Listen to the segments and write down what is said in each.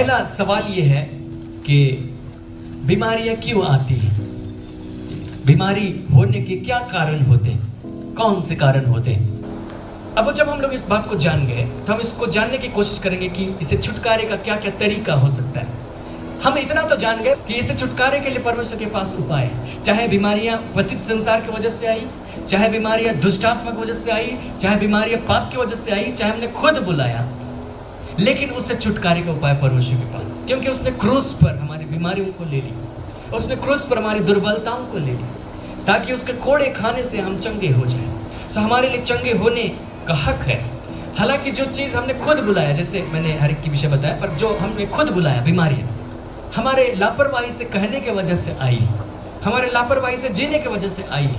पहला सवाल ये है कि बीमारियां क्यों आती हैं? बीमारी होने के क्या कारण होते हैं? कौन से कारण होते हैं? अब जब हम लोग इस बात को जान गए तो हम इसको जानने की कोशिश करेंगे कि इसे छुटकारे का क्या क्या तरीका हो सकता है। हम इतना तो जान गए कि इसे छुटकारे के लिए परमेश्वर के पास उपाय है। चाहे बीमारियां पतित संसार की वजह से आई, चाहे बीमारियां दुष्टात्मा की वजह से आई, चाहे बीमारियां पाप की वजह से आई, चाहे हमने खुद बुलाया, लेकिन उससे छुटकारे का उपाय परमेश्वर के पास, क्योंकि उसने क्रूस पर हमारी बीमारियों को ले ली, उसने क्रूस पर हमारी दुर्बलताओं को ले ली, ताकि उसके कोड़े खाने से हम चंगे हो जाएं। तो हमारे लिए चंगे होने का हक है। हालांकि जो चीज हमने खुद बुलाया, जैसे मैंने हर एक की विषय बताया, पर जो हमने खुद बुलाया बीमारियां हमारे लापरवाही से कहने के वजह से आई, हमारे लापरवाही से जीने की वजह से आई।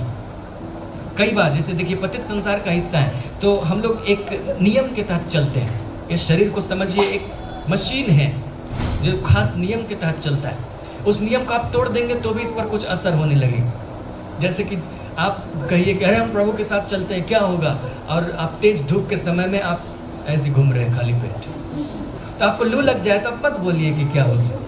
कई बार जैसे देखिए पतित संसार का हिस्सा है तो हम लोग एक नियम के तहत चलते हैं। इस शरीर को समझिए एक मशीन है जो खास नियम के तहत चलता है। उस नियम को आप तोड़ देंगे तो भी इस पर कुछ असर होने लगेगा। जैसे कि आप कहिए कि अरे हम प्रभु के साथ चलते हैं, क्या होगा, और आप तेज धूप के समय में आप ऐसे घूम रहे हैं खाली पेट, तो आपको लू लग जाए तो आप मत बोलिए कि क्या होगा।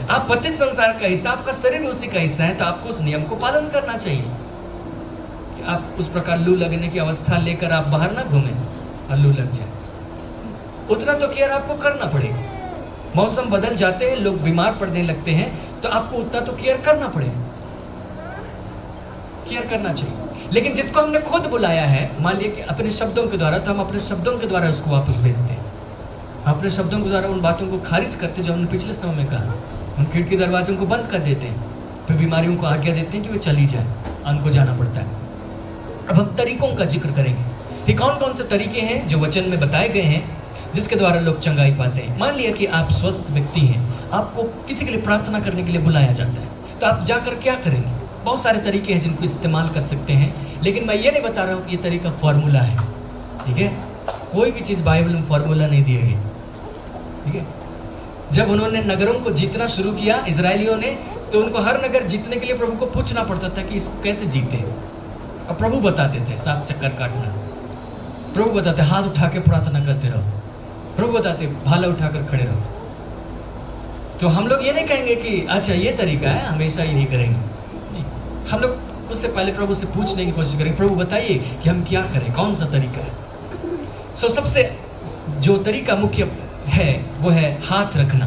आप पतित संसार का हिस्सा, आपका शरीर उसी का हिस्सा है, तो आपको उस नियम को पालन करना चाहिए कि आप उस प्रकार लू लगने की अवस्था लेकर आप बाहर ना घूमें और लू लग जाए। उतना तो केयर आपको करना पड़ेगा। मौसम बदल जाते हैं, लोग बीमार पड़ने लगते हैं, तो आपको उतना तो केयर करना पड़ेगा, केयर करना चाहिए। लेकिन जिसको हमने खुद बुलाया है, मान लिया कि अपने शब्दों के द्वारा, तो हम अपने शब्दों के द्वारा उसको वापस भेजते हैं। अपने शब्दों के द्वारा उन बातों को खारिज करते जो हमने पिछले समय में कहा। हम खिड़की दरवाजों को बंद कर देते हैं, फिर बीमारियों को आज्ञा देते हैं कि वे चली जाए, उनको जाना पड़ता है। अब हम तरीकों का जिक्र करेंगे कि कौन कौन से तरीके हैं जो वचन में बताए गए हैं जिसके द्वारा लोग चंगाई पाते हैं। मान लिया कि आप स्वस्थ व्यक्ति हैं, आपको किसी के लिए प्रार्थना करने के लिए बुलाया जाता है, तो आप जाकर क्या करेंगे? बहुत सारे तरीके हैं जिनको इस्तेमाल कर सकते हैं, लेकिन मैं ये नहीं बता रहा हूँ कि ये तरीका फॉर्मूला है, ठीक है? कोई भी चीज़ बाइबल में फॉर्मूला नहीं दी गई, ठीक है? जब उन्होंने नगरों को जीतना शुरू किया इजरायलियों ने, तो उनको हर नगर जीतने के लिए प्रभु को पूछना पड़ता था कि इसको कैसे जीते, और प्रभु बताते थे 7 चक्कर काटना, प्रभु बताते हाथ उठा के प्रार्थना करते रहो, प्रभु बताते भाला उठाकर खड़े रहो। तो हम लोग ये नहीं कहेंगे कि अच्छा ये तरीका है हमेशा यही करेंगे। हम लोग उससे पहले प्रभु से पूछने की कोशिश करेंगे, प्रभु बताइए कि हम क्या करें, कौन सा तरीका है। सबसे जो तरीका मुख्य है वो है हाथ रखना।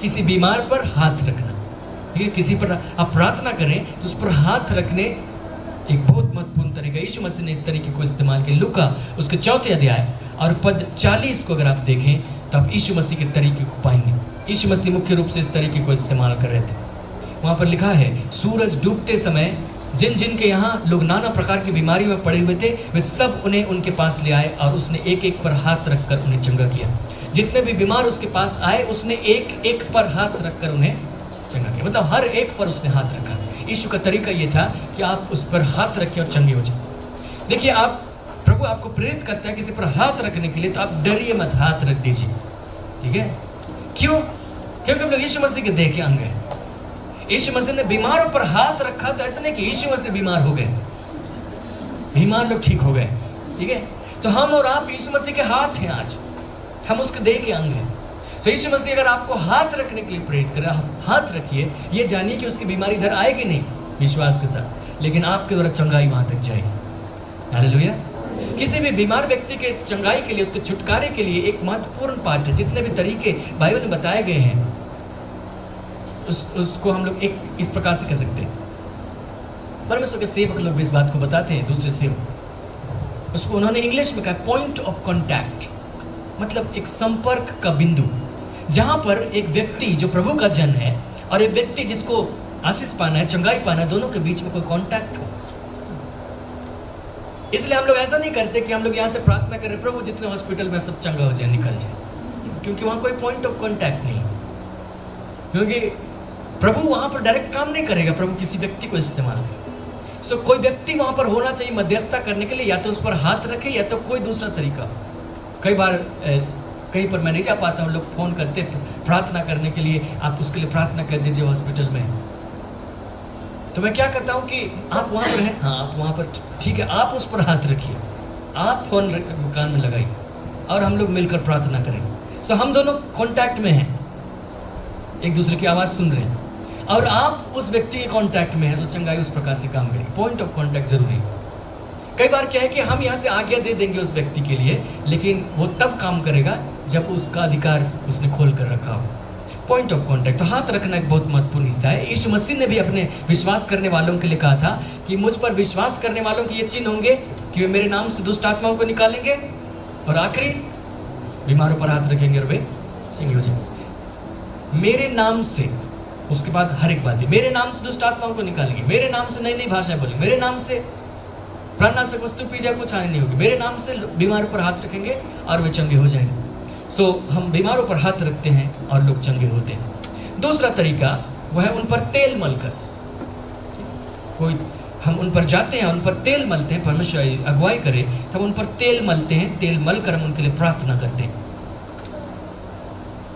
किसी बीमार पर हाथ रखना, ठीक है? किसी पर आप प्रार्थना करें तो उस पर हाथ रखने एक बहुत महत्वपूर्ण तरीका। यीशु मसीह ने इस तरीके को इस्तेमाल किया। लूका उसके 4 अध्याय और पद 40 को अगर आप देखें तो आप यीशु मसीह के तरीके को पाएंगे। यीशु मसीह मुख्य रूप से इस तरीके को इस्तेमाल कर रहे थे। वहाँ पर लिखा है, सूरज डूबते समय जिन जिन के यहाँ लोग नाना प्रकार की बीमारी में पड़े हुए थे, वे सब उन्हें उनके पास ले आए और उसने एक एक पर हाथ रखकर उन्हें चंगा किया। जितने भी बीमार उसके पास आए, उसने एक एक पर हाथ रखकर उन्हें चंगा किया। मतलब हर एक पर उसने हाथ रखा। यीशु का तरीका ये था कि आप उस पर हाथ रखें और चंगे हो जाए। देखिए, आप प्रभु आपको प्रेरित करता है किसी पर हाथ रखने के लिए, तो आप डरिए मत, हाथ रख दीजिए, ठीक है? क्यों? क्योंकि हम लोग यीशु मसीह के देह के अंग हैं। यीशु मसीह ने बीमारों पर हाथ रखा, तो ऐसा नहीं कि यीशु मसीह बीमार हो गए, बीमार लोग ठीक हो गए, ठीक है? तो हम और आप यीशु मसीह के हाथ हैं, आज हम उसके देह के अंग हैं। तो यीशु मसीह अगर आपको हाथ रखने के लिए प्रेरित कर रहा है, हाथ रखिए, ये जानिए कि उसकी बीमारी इधर आएगी नहीं विश्वास के साथ, लेकिन आपके द्वारा चंगाई वहां तक जाएगी। हालेलुया। किसी भी बीमार व्यक्ति के चंगाई के लिए, उसके छुटकारे के लिए एक महत्वपूर्ण पार्ट है। जितने भी तरीके बाइबल में बताए गए हैं उसको हम लोग एक इस प्रकार से कह सकते हैं। परमेश्वर के सेवक लोग भी इस बात को बताते हैं, दूसरे सेवक, उसको उन्होंने इंग्लिश में कहा पॉइंट ऑफ कॉन्टैक्ट, मतलब एक संपर्क का बिंदु, जहां पर एक व्यक्ति जो प्रभु का जन है और एक व्यक्ति जिसको आशीष पाना है, चंगाई पाना है, दोनों के बीच में कोई कांटेक्ट हो। इसलिए हम लोग ऐसा नहीं करते कि हम लोग यहाँ से प्रार्थना करें प्रभु जितने हॉस्पिटल में सब चंगा हो जाए, निकल जाए, क्योंकि वहां कोई पॉइंट ऑफ कांटेक्ट नहीं। क्योंकि प्रभु वहां पर डायरेक्ट काम नहीं करेगा, प्रभु किसी व्यक्ति को इस्तेमाल करेगा। कोई व्यक्ति वहां पर होना चाहिए मध्यस्थता करने के लिए, या तो उस पर हाथ रखे या तो कोई दूसरा तरीका। कई बार कहीं पर मैं नहीं जा पाता हूँ, लोग फोन करते प्रार्थना करने के लिए, आप उसके लिए प्रार्थना कर दीजिए हॉस्पिटल में। तो मैं क्या करता हूँ कि आप वहां पर हैं, हाँ आप वहां पर, ठीक है, आप उस पर हाथ रखिए, आप फोन कान में लगाइए और हम लोग मिलकर प्रार्थना करेंगे। हम दोनों कांटेक्ट में हैं, एक दूसरे की आवाज़ सुन रहे हैं और आप उस व्यक्ति के कांटेक्ट में है, तो चंगाई उस प्रकार से काम करेगी। पॉइंट ऑफ कांटेक्ट जरूरी है। कई बार क्या है कि हम यहाँ से आज्ञा दे देंगे उस व्यक्ति के लिए, लेकिन वो तब काम करेगा जब उसका अधिकार उसने खोल कर रखा हो। पॉइंट ऑफ कांटेक्ट, तो हाथ रखना एक बहुत महत्वपूर्ण हिस्सा है। यीशु मसीह ने भी अपने विश्वास करने वालों के लिए कहा था कि मुझ पर विश्वास करने वालों के ये चिन्ह होंगे कि वे मेरे नाम से दुष्ट आत्माओं को निकालेंगे, और आखिरी बीमारों पर हाथ रखेंगे और वे चंगे हो जाएंगे। मेरे नाम से, उसके बाद हर एक बात है, मेरे नाम से दुष्ट आत्माओं को निकालेंगे, मेरे नाम से नई नई भाषाएं बोलेंगे, मेरे नाम से प्राणनाशक वस्तु पी जाए कुछ हानि नहीं होगी, मेरे नाम से बीमारों पर हाथ रखेंगे और वे चंगे हो जाएंगे। तो हम बीमारों पर हाथ रखते हैं और लोग चंगे होते हैं। दूसरा तरीका वह है उन पर तेल मलकर। कोई हम उन पर जाते हैं, उन पर तेल मलते हैं, परमेश्वर अगुवाई करे तो हम उन पर तेल मलते हैं, तेल मलकर हम उनके लिए प्रार्थना करते हैं।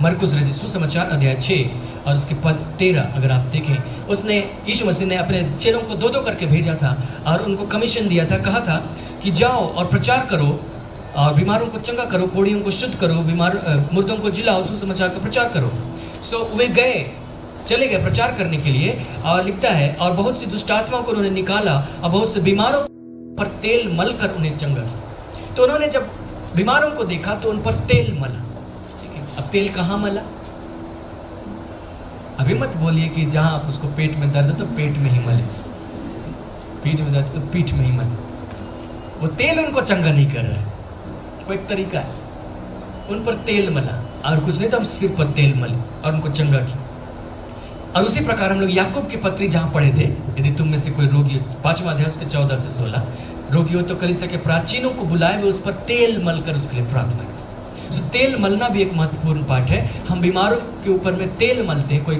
मरकुस रचित सुसमाचार अध्याय 6 और उसके पद 13 अगर आप देखें, उसने यीशु मसीह ने अपने चेलों को 2-2 करके भेजा था और उनको कमीशन दिया था, कहा था कि जाओ और प्रचार करो और बीमारों को चंगा करो, कोढ़ियों को शुद्ध करो, मुर्दों को जिलाओ, सुसमाचार का प्रचार करो। सो वे गए, चले गए प्रचार करने के लिए, और लिखता है और बहुत सी दुष्ट आत्माओं को उन्होंने निकाला और बहुत से बीमारों पर तेल मलकर उन्हें चंगा किया। तो उन्होंने जब बीमारों को देखा तो उन पर तेल मला। ठीक है, अब तेल कहाँ मला? अभी मत बोलिए कि जहां आप उसको पेट में दर्द है तो पेट में ही मले, पीठ में दर्द है तो पीठ में ही मले। वो तेल उनको चंगा नहीं कर रहा है, वो एक तरीका है। उन पर तेल मला और कुछ नहीं तो हम सिर पर तेल मले और उनको चंगा किया। और उसी प्रकार हम लोग याकूब की पत्री जहां पढ़े थे, यदि तुम में से कोई रोगी, 5वां अध्याय उसके 14 से 16, रोगी हो तो कलीसिया के प्राचीनों को बुलाए, वे उस पर तेल मलकर उसके लिए प्रार्थना करें। तो तेल मलना भी एक महत्वपूर्ण पार्ट है। हम बीमारों के ऊपर में तेल मलते हैं, कोई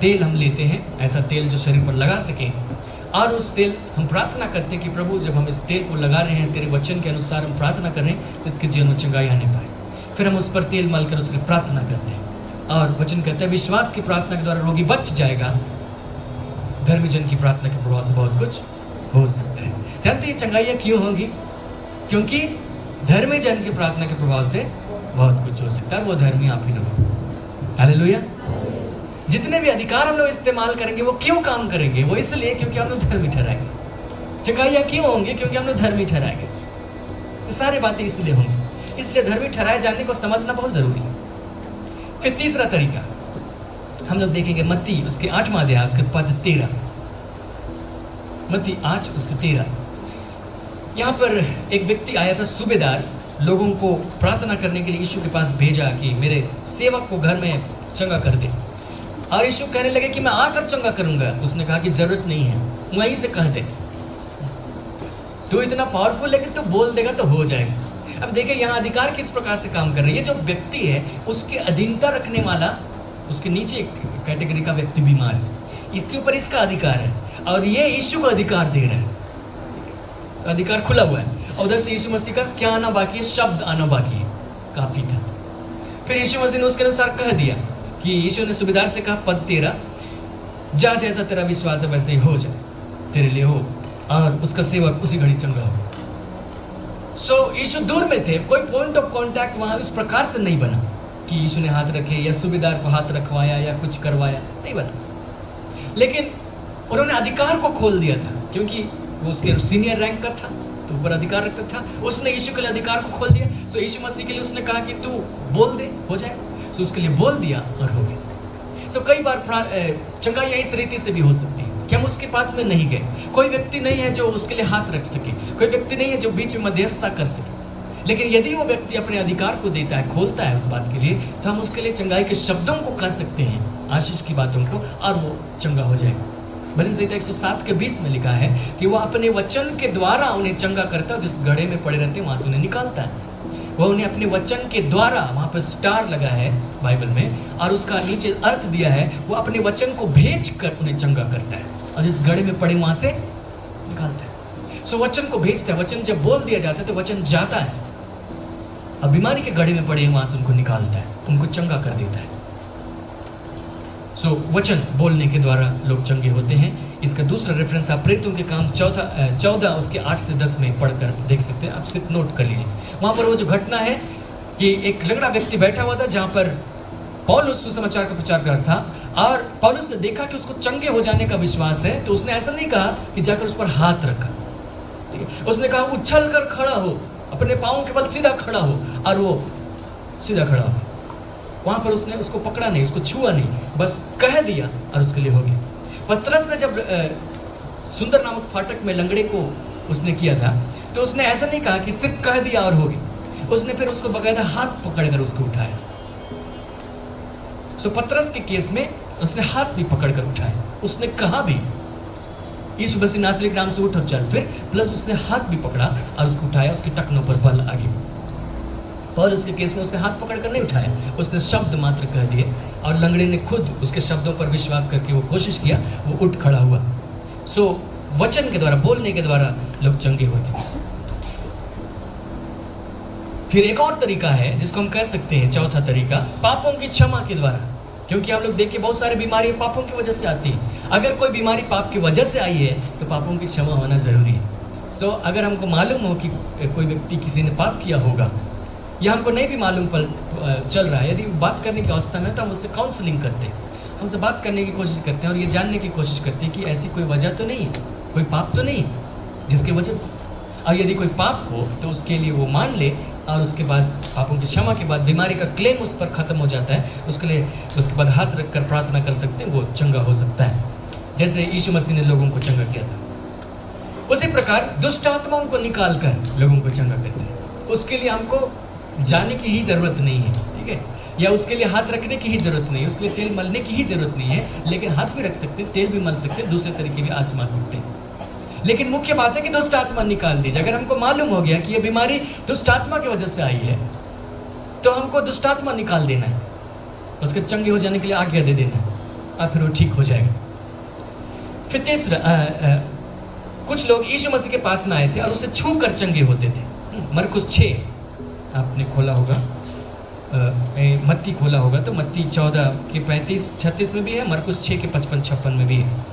तेल हम लेते हैं, ऐसा तेल जो शरीर पर लगा सके, और उस तेल हम प्रार्थना करते हैं कि प्रभु जब हम इस तेल को लगा रहे हैं, तेरे वचन के अनुसार हम प्रार्थना कर रहे हैं तो इसके जीवन में चंगाई आने पाए। फिर हम उस पर तेल मलकर उसकी प्रार्थना करते हैं और वचन कहते हैं विश्वास की प्रार्थना के द्वारा रोगी बच जाएगा, धर्मी जन की प्रार्थना के प्रभाव से बहुत कुछ हो सकता है। जानते हैं चंगाइयाँ क्यों होंगी? क्योंकि धर्मी जन की प्रार्थना के प्रभाव से बहुत कुछ हो सकता है, वो धर्मी आप ही लोग। हालेलुया। जितने भी अधिकार हम लोग इस्तेमाल करेंगे वो क्यों काम करेंगे? वो इसलिए क्योंकि हम लोग धर्मी ठहराएंगे। चंगाइयाँ क्यों होंगी? क्योंकि हम लोग धर्मी ठहराएंगे। ये सारी बातें इसलिए होंगी, इसलिए धर्मी ठहराए जाने को समझना बहुत जरूरी है। फिर तीसरा तरीका हम लोग देखेंगे मत्ती उसके 8वां अध्याय उसके पद 13, मत्ती 8 उसके 13। यहाँ पर एक व्यक्ति आया था, सूबेदार, लोगों को प्रार्थना करने के लिए यीशु के पास भेजा कि मेरे सेवक को घर में चंगा कर दे। और यीशु कहने लगे कि मैं आकर चंगा करूंगा। उसने कहा कि जरूरत नहीं है, वहीं से कह दे, तू इतना पावरफुल है कि तू बोल देगा तो हो जाएगा। अब देखिए यहाँ अधिकार किस प्रकार से काम कर रही है। जो व्यक्ति है उसके अधीनता रखने वाला, उसके नीचे एक कैटेगरी का व्यक्ति बीमार है, इसके ऊपर इसका अधिकार है और ये यीशु को अधिकार दे रहा है। तो अधिकार खुला हुआ है और उधर से यीशु मसीह का क्या आना बाकी है? शब्द आना बाकी है। काफी था। फिर यीशु मसीह ने उसके अनुसार कह दिया कि यीशु ने सूबेदार से कहा, पद 13, जा जैसा तेरा विश्वास है वैसे ही हो जाए, तेरे लिए हो। और उसका सेवक उसी घड़ी चंगा हो। सो यीशु दूर में थे, कोई पॉइंट ऑफ कांटेक्ट वहां इस प्रकार से नहीं बना कि यीशु ने हाथ रखे या सूबेदार को हाथ रखवाया या कुछ करवाया, नहीं बना। लेकिन उन्होंने अधिकार को खोल दिया था, क्योंकि वो उसके सीनियर रैंक का था तो ऊपर अधिकार रखता था। उसने यीशु के लिए अधिकार को खोल दिया। सो यीशु मसीह के लिए उसने कहा कि तू बोल दे, हो जाए। सो उसके लिए बोल दिया और हो गया। सो कई बार चंगाइयाँ इस रीति से भी हो सकती है कि हम उसके पास में नहीं गए, कोई व्यक्ति नहीं है जो उसके लिए हाथ रख सके, कोई व्यक्ति नहीं है जो बीच में मध्यस्थता कर सके। लेकिन यदि वो व्यक्ति अपने अधिकार को देता है, खोलता है उस बात के लिए, तो हम उसके लिए चंगाई के शब्दों को कह सकते हैं, आशीष की बातों को, और वो चंगा हो जाएगा। भजन संहिता 107 के 20 में लिखा है कि वो अपने वचन के द्वारा उन्हें चंगा करता है, जिस गड्ढे में पड़े रहते हैं वहां से उन्हें निकालता है। वह उन्हें अपने वचन के द्वारा, वहां पर स्टार लगा है बाइबल में और उसका नीचे अर्थ दिया है, वो अपने वचन को भेज कर उन्हें चंगा करता है और जिस गड्ढे में पड़े वहां से निकालता है। सो वचन को भेजता है। वचन जब बोल दिया जाता है तो वचन जाता है और बीमारी के गड्ढे में पड़े वहां से उनको निकालता है, उनको चंगा कर देता है। सो वचन बोलने के द्वारा लोग चंगे होते हैं। इसका दूसरा रेफरेंस आप प्रेरितों के काम 14 उसके 8 से 10 में पढ़कर देख सकते हैं। आप सिर्फ नोट कर लीजिए। वहां पर वो जो घटना है कि एक लंगड़ा व्यक्ति बैठा हुआ था, जहां पर पौलुस सुसमाचार का प्रचार कर था और पौलुस ने देखा कि उसको चंगे हो जाने का विश्वास है, तो उसने ऐसा नहीं कहा कि जाकर उस पर हाथ रखा, ठीक है। उसने कहा उछल कर खड़ा हो, अपने पाँव के बल सीधा खड़ा हो, और वो सीधा खड़ा हो। वहां पर उसने उसको पकड़ा नहीं, उसको छुआ नहीं, बस कह दिया और उसके लिए हो गया। पतरस ने जब सुंदर नामक फाटक में लंगड़े को उसने किया था, तो उसने ऐसा नहीं कहा कि सिर्फ कह दिया और हो गया, उसने फिर उसको बकायदा हाथ पकड़कर उसको उठाया। सो पतरस के केस में उसने हाथ भी पकड़कर उठाया, उसने कहा भी यीशु मसीह नासरी के नाम से उठ और चल, फिर प्लस उसने हाथ भी पकड़ा और उसको उठाया, उसके टखनों पर बल आ गया। और उसके केस में उसने हाथ पकड़कर नहीं उठाया, उसने शब्द मात्र कह दिए और लंगड़े ने खुद उसके शब्दों पर विश्वास करके वो कोशिश किया, वो उठ खड़ा हुआ। सो वचन के द्वारा, बोलने के द्वारा लोग चंगे होते हैं। फिर एक और तरीका है जिसको हम कह सकते हैं, चौथा तरीका, पापों की क्षमा के द्वारा। क्योंकि हम लोग देखिए बहुत सारी बीमारी पापों की वजह से आती है। अगर कोई बीमारी पाप की वजह से आई है तो पापों की क्षमा होना जरूरी है। सो अगर हमको मालूम हो कि कोई व्यक्ति किसी ने पाप किया होगा, या हमको नहीं भी मालूम चल रहा है, यदि बात करने की अवस्था में, तो हम उससे काउंसलिंग करते हैं, हमसे बात करने की कोशिश करते हैं और ये जानने की कोशिश करते हैं कि ऐसी कोई वजह तो नहीं है, कोई पाप तो नहीं जिसके वजह से, और यदि कोई पाप हो तो उसके लिए वो मान ले, और उसके बाद पापों की क्षमा के बाद बीमारी का क्लेम उस पर खत्म हो जाता है, उसके लिए उसके बाद हाथ रखकर प्रार्थना कर सकते हैं, वो चंगा हो सकता है, जैसे यीशु मसीह ने लोगों को चंगा किया था। उसी प्रकार दुष्ट आत्माओं को निकाल कर लोगों को चंगा करते हैं। उसके लिए हमको जाने की ही जरूरत नहीं है, ठीक है, या उसके लिए हाथ रखने की ही जरूरत नहीं है, उसके लिए तेल मलने की ही जरूरत नहीं है, लेकिन हाथ भी रख सकते हैं, तेल भी मल सकते हैं, दूसरे तरीके भी आजमा सकते हैं। लेकिन मुख्य बात है कि दुष्ट आत्मा निकाल दीजिए। अगर हमको मालूम हो गया कि ये बीमारी दुष्ट आत्मा की वजह से आई है, तो हमको दुष्ट आत्मा निकाल देना है, उसके चंगे हो जाने के लिए आज्ञा दे देना है, और फिर वो ठीक हो जाएगा। फिर तीसरा, कुछ लोग यीशु मसीह के पास में आए थे और उसे छू कर चंगे होते थे। मरकुस 6 आपने खोला होगा, मत्ती खोला होगा तो मत्ती 14 के 35-36 में भी है, मरकुस 6 के 55-56 में भी है।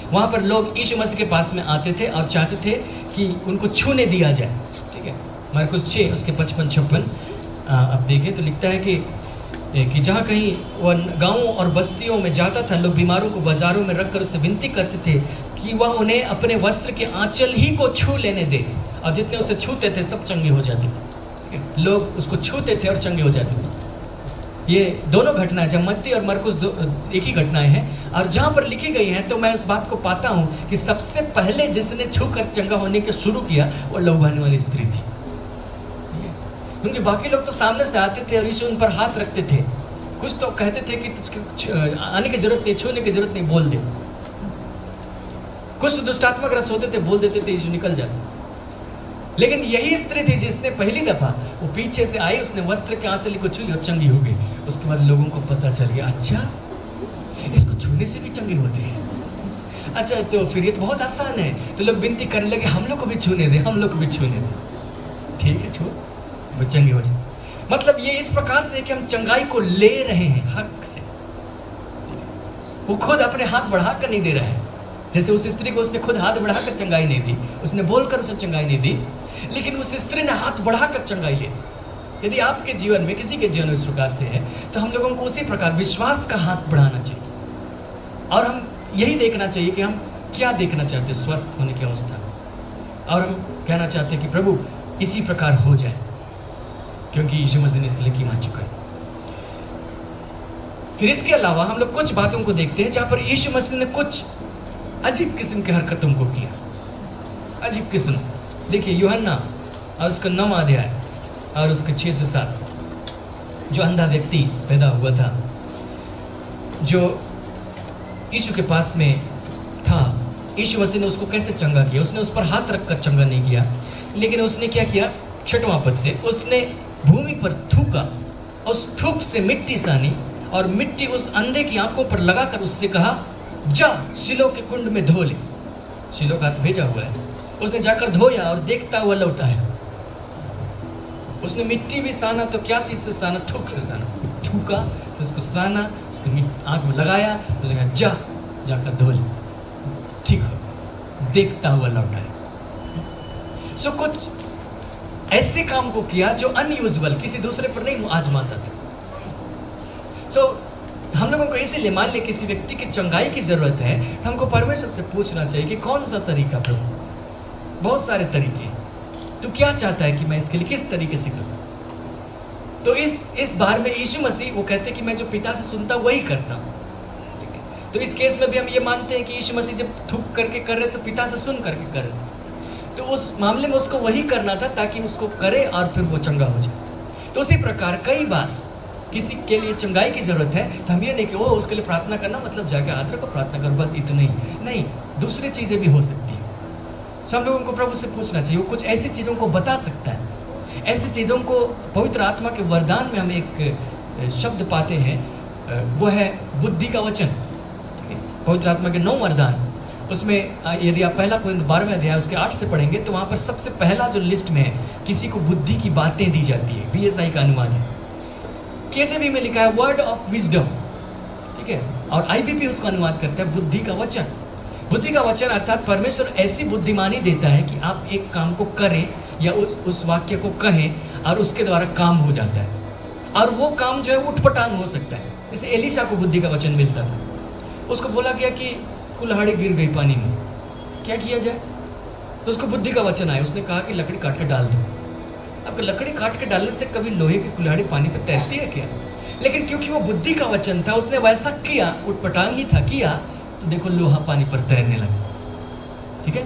वहाँ पर लोग यीशु मसीह के पास में आते थे और चाहते थे कि उनको छूने दिया जाए, ठीक है। मरकुस 6 उसके 55-56 आप देखें तो लिखता है कि जहाँ कहीं वह गाँवों और बस्तियों में जाता था, लोग बीमारों को बाजारों में रखकर उससे विनती करते थे कि वह उन्हें अपने वस्त्र के आंचल ही को छू लेने दे, और जितने उसे छूते थे सब चंगे हो जाते थे। लोग उसको छूते थे और चंगे हो जाते थे। ये दोनों घटनाएं, जब मत्ती और मरकुस एक ही घटनाएं हैं, और जहाँ पर लिखी गई हैं, तो मैं इस बात को पाता हूँ कि सबसे पहले जिसने छूकर चंगा होने के शुरू किया वो लहू बहाने वाली स्त्री थी, क्योंकि बाकी लोग तो सामने से आते थे और यीशु उन पर हाथ रखते थे। कुछ तो कहते थे कि आने की जरूरत नहीं, छूने की जरूरत नहीं, बोल दे। कुछ दुष्टात्मा ग्रस्त होते थे, बोल देते थे, यीशु निकल जाते। लेकिन यही स्त्री थी जिसने पहली दफा वो पीछे से आई, उसने वस्त्र के आंचल को छू लिया और चंगी हो गई। उसके बाद लोगों को पता चल गया, अच्छा इसको छूने से भी चंगे होते हैं, अच्छा तो फिर ये तो बहुत आसान है। तो लोग विनती करने लगे, हम लोग को भी छूने दे, हम लोग को भी छूने दे, ठीक है, छू, वो चंगे हो जाए। मतलब ये इस प्रकार से कि हम चंगाई को ले रहे हैं हक से, वो खुद अपने हाथ बढ़ाकर नहीं दे रहा है। जैसे उस स्त्री को उसने खुद हाथ बढ़ाकर चंगाई नहीं दी, उसने बोलकर उसे चंगाई नहीं दी, लेकिन उस स्त्री ने हाथ बढ़ाकर चंगाई ले। यदि आपके जीवन में, किसी के जीवन में इस प्रकार से है, तो हम लोगों को उसी प्रकार विश्वास का हाथ बढ़ाना चाहिए, और हम यही देखना चाहिए कि हम क्या देखना चाहते हैं स्वस्थ होने की अवस्था में, और हम कहना चाहते हैं कि प्रभु इसी प्रकार हो जाए, क्योंकि यीशु मसीह ने इसके लिए कीमत चुका है। फिर इसके अलावा हम लोग कुछ बातों को देखते हैं जहां पर यीशु मसीह ने कुछ अजीब किस्म की हरकतों को किया, अजीब किस्म। देखिए यूहन्ना और उसका 9वां अध्याय और उसके 6 से 7, जो अंधा व्यक्ति पैदा हुआ था, जो यीशु के पास में था, यीशु मसीह ने उसको कैसे चंगा किया। उसने उस पर हाथ रखकर चंगा नहीं किया, लेकिन उसने क्या किया, 6वां पद से, उसने भूमि पर थूका, उस थूक से मिट्टी सानी और मिट्टी उस अंधे की आंखों पर लगाकर उससे कहा, जा शिलो के कुंड में धो ले। शिलो का हाथ भेजा हुआ है, उसने जाकर धोया और देखता हुआ लौटा है। उसने मिट्टी भी साना, तो क्या चीज से साना, थूक से साना, थूका तो उसको साना, उसकी आंख में लगाया, उसने कहा जा, जाकर धो ले, ठीक हो, देखता हुआ लौटा है। सो कुछ ऐसे काम को किया जो अनयूजुअल, किसी दूसरे पर नहीं आजमाता था। सो हम लोगों को इसीलिए मान ले किसी व्यक्ति की चंगाई की जरूरत है, हमको परमेश्वर से पूछना चाहिए कि कौन सा तरीका प्रभु। बहुत सारे तरीके, तू क्या चाहता है कि मैं इसके लिए किस तरीके से करूं। तो इस बार में यीशु मसीह वो कहते हैं कि मैं जो पिता से सुनता वही करता हूं। तो इस केस में भी हम ये मानते हैं कि यीशु मसीह जब थूक करके कर रहे तो पिता से सुन करके कर रहे, तो उस मामले में उसको वही करना था ताकि उसको करे और फिर वो चंगा हो जाए। तो उसी प्रकार कई बार किसी के लिए चंगाई की जरूरत है तो हम ये नहीं कि वो उसके लिए प्रार्थना करना मतलब जाके आदर को प्रार्थना करो बस इतना ही नहीं, दूसरी चीजें भी हो सकती है। सब लोगों को प्रभु से पूछना चाहिए, वो कुछ ऐसी चीजों को बता सकता है। ऐसी चीजों को पवित्र आत्मा के वरदान में हम एक शब्द पाते हैं, वो है बुद्धि का वचन। पवित्र आत्मा के 9 वरदान, उसमें यदि आप पहला कोरिन्थ 12वें अध्याय उसके 8 से पढ़ेंगे तो वहां पर सबसे पहला जो लिस्ट में है किसी को बुद्धि की बातें दी जाती है। BSI का अनुवाद है, KJV में लिखा है वर्ड ऑफ विजडम, ठीक है, और IBP उसको अनुवाद करता है बुद्धि का वचन। बुद्धि का वचन अर्थात परमेश्वर ऐसी बुद्धिमानी देता है कि आप एक काम को करें या उस वाक्य को कहें और उसके द्वारा काम हो जाता है, और वो काम जो है उठपटांग हो सकता है। जैसे एलिशा को बुद्धि का वचन मिलता था, उसको बोला गया कि कुल्हाड़ी गिर गई पानी में, क्या किया जाए, तो उसको बुद्धि का वचन आया, उसने कहा कि लकड़ी काट के डाल दो। अब लकड़ी काट के डालने से कभी लोहे की कुल्हाड़ी पानी पे तैरती है क्या? लेकिन क्योंकि वो बुद्धि का वचन था उसने वैसा किया, उठपटांग ही था किया, तो देखो लोहा पानी पर तैरने लगा, ठीक है।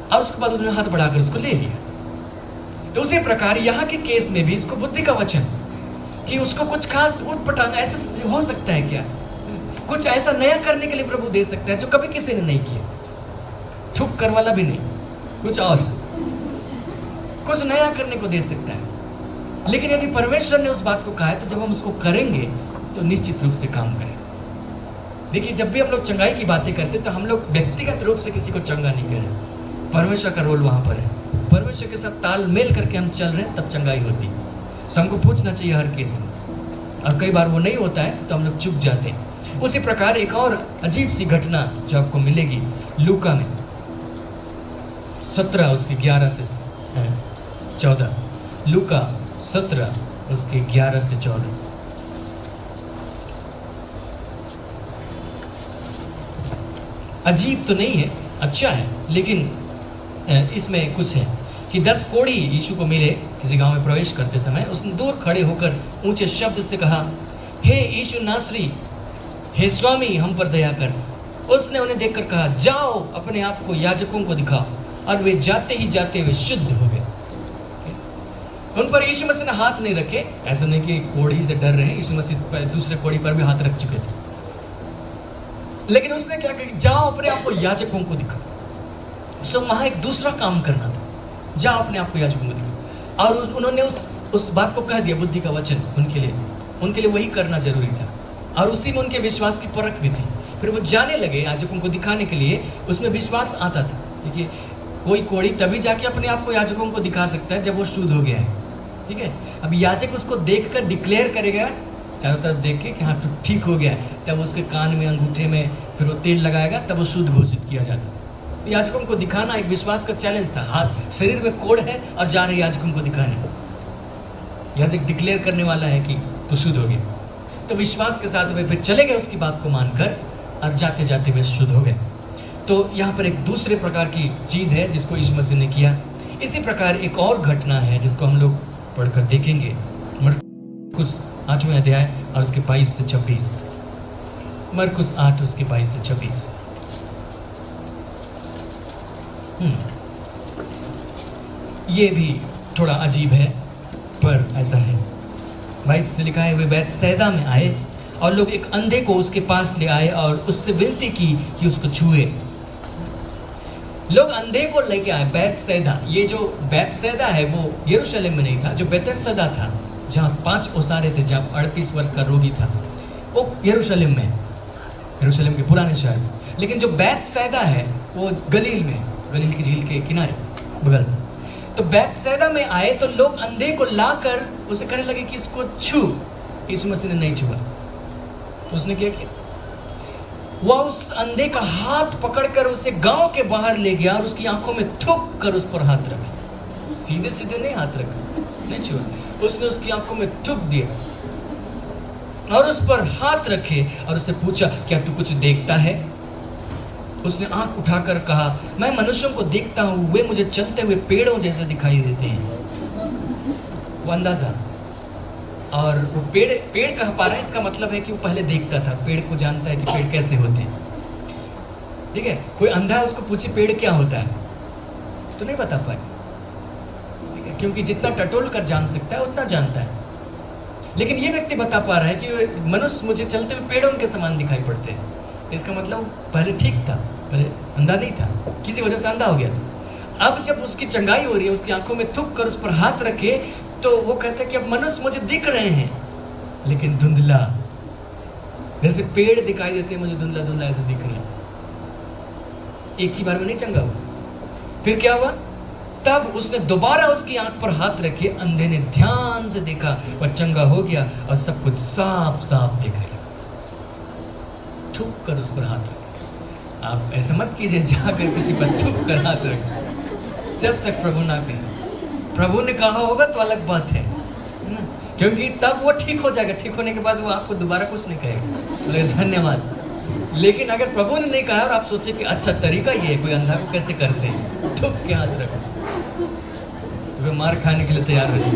और उसके बाद उन्होंने हाथ बढ़ाकर उसको ले लिया। तो उसी प्रकार यहाँ के केस में भी इसको बुद्धि का वचन कि उसको कुछ खास उठपटांग ऐसा हो सकता है क्या, कुछ ऐसा नया करने के लिए प्रभु दे सकता है जो कभी किसी ने नहीं किया, थूक कर वाला भी नहीं, कुछ और कुछ नया करने को दे सकता है। लेकिन यदि परमेश्वर ने उस बात को कहा है तो जब हम उसको करेंगे तो निश्चित रूप से काम करें। देखिए जब भी हम लोग चंगाई की बातें करते तो हम लोग व्यक्तिगत रूप से किसी को चंगा नहीं करें, परमेश्वर का रोल वहां पर है। परमेश्वर के साथ तालमेल करके हम चल रहे हैं तब चंगाई होती है। सो हमको पूछना चाहिए हर केस में, और कई बार वो नहीं होता है तो हम लोग चुप जाते हैं। उसी प्रकार एक और अजीब सी घटना जो आपको मिलेगी लूका में 17 उसके 11 से 14, लूका 17 उसके 11 से 14। अजीब तो नहीं है, अच्छा है, लेकिन इसमें कुछ है कि 10 कोढ़ी यीशु को मिले किसी गांव में प्रवेश करते समय। उसने दूर खड़े होकर ऊंचे शब्द से कहा, हे यीशु नासरी, हे स्वामी हम पर दया कर। उसने उन्हें देखकर कहा, जाओ अपने आप को याजकों को दिखाओ। और वे जाते ही जाते हुए शुद्ध हो गए। उन पर यीशु मसीह ने हाथ नहीं रखे, ऐसा नहीं कि कोढ़ी से डर रहे हैं, यीशु मसीह दूसरे कोढ़ी पर भी हाथ रख चुके थे, लेकिन उसने क्या कहा, जाओ अपने आप को याजकों को दिखाओ। सो वहां एक दूसरा काम करना था, जाओ अपने आप को याजकों को दिखाओ। और उन्होंने उस बात को कह दिया, बुद्धि का वचन उनके लिए वही करना जरूरी था, और उसी में उनके विश्वास की परख भी थी। फिर वो जाने लगे याजकों को दिखाने के लिए, उसमें विश्वास आता था। देखिए कोई कोढ़ी तभी जाके अपने आप को याजकों को दिखा सकता है जब वो शुद्ध हो गया है, ठीक है। अब याजक उसको देखकर डिक्लेयर करेगा, चारों तरफ देख के कि हाँ ठीक हो गया है, तब उसके कान में अंगूठे में फिर वो तेल लगाएगा, तब वो शुद्ध घोषित किया जाता है। तो याजकों को दिखाना एक विश्वास का चैलेंज था। हाथ शरीर में कोढ़ है और जा रहे याजकों को दिखाने, याजक डिक्लेयर करने वाला है कि तू शुद्ध हो गया। तो विश्वास के साथ वे फिर चले गए उसकी बात को मानकर, और जाते जाते वे शुद्ध हो गए। तो यहाँ पर एक दूसरे प्रकार की चीज है जिसको यीशु मसीह ने किया। इसी प्रकार एक और घटना है जिसको हम लोग पढ़कर देखेंगे, मरकुस 8वें अध्याय और उसके 22 से 26। मरकुस 8 उसके 22 से 26। ये भी थोड़ा अजीब है पर ऐसा है। 22 से लिखा है, वे बैतसैदा में आए और लोग एक अंधे को उसके पास ले आए और उससे विनती की कि उसको छुए। लोग अंधे को लेके आए बैतसैदा। ये जो बैतसैदा है वो यरूशलेम में नहीं था, जो बैतसैदा था जहाँ 5 ओसारे थे, जहाँ 38 वर्ष का रोगी था, वो यरूशलेम में, यरूशलेम के पुराने शहर। लेकिन जो बैतसैदा है वो गलील में, गलील की झील के किनारे बगल में। तो बैतसैदा में आए तो लोग अंधे को लाकर उसे कहने लगे कि इसको छू। यीशु मसीह ने नहीं छुआ, तो उसने क्या किया, वह उस अंधे का हाथ पकड़कर उसे गांव के बाहर ले गया और उसकी आंखों में थूक कर उस पर हाथ रखा। सीधे सीधे नहीं हाथ रखा, नहीं छुआ, उसने उसकी आंखों में थूक दिया और उस पर हाथ रखे और उससे पूछा, क्या तू कुछ देखता है? उसने आंख उठाकर कहा, मैं मनुष्यों को देखता हूं, वे मुझे चलते हुए पेड़ों जैसे दिखाई देते हैं। वो अंधा था और वो पेड़ कह पा रहा है, इसका मतलब है कि वो पहले देखता था, पेड़ को जानता है कि पेड़ कैसे होते हैं। ठीक है, कोई अंधा है, उसको पूछे पेड़ क्या होता है तो नहीं बता पाए, ठीक है, क्योंकि जितना टटोल कर जान सकता है उतना जानता है। लेकिन ये व्यक्ति बता पा रहा है कि मनुष्य मुझे चलते हुए पेड़ों के समान दिखाई पड़ते हैं। इसका मतलब पहले ठीक था, पहले अंधा नहीं था, किसी वजह से अंधा हो गया था। अब जब उसकी चंगाई हो रही है, उसकी आंखों में थूक कर उस पर हाथ रखे, तो वो कहता है कि अब मनुष्य मुझे दिख रहे हैं, लेकिन धुंधला, जैसे पेड़ दिखाई देते हैं मुझे धुंधला धुंधला ऐसे दिख रहे हैं। एक ही बार में नहीं चंगा हुआ। फिर क्या हुआ? तब उसने दोबारा उसकी आंख पर हाथ रखे, अंधे ने ध्यान से देखा, वह चंगा हो गया और सब कुछ साफ साफ दिखने लगा। थूक कर उस पर हाथ रखे। आप ऐसा मत कीजिए जाकर किसी पर थूक कर हाथ रखे, जब तक प्रभु ना कहे। प्रभु ने कहा होगा तो अलग बात है ना? क्योंकि तब वो ठीक हो जाएगा, ठीक होने के बाद वो आपको दोबारा कुछ नहीं कहेगा, धन्यवाद। लेकिन अगर प्रभु ने नहीं कहा और आप सोचे कि अच्छा तरीका ये है, कोई अंधा को कैसे करते हैं, थूक के हाथ रखो, वे मार खाने के लिए तैयार रहे।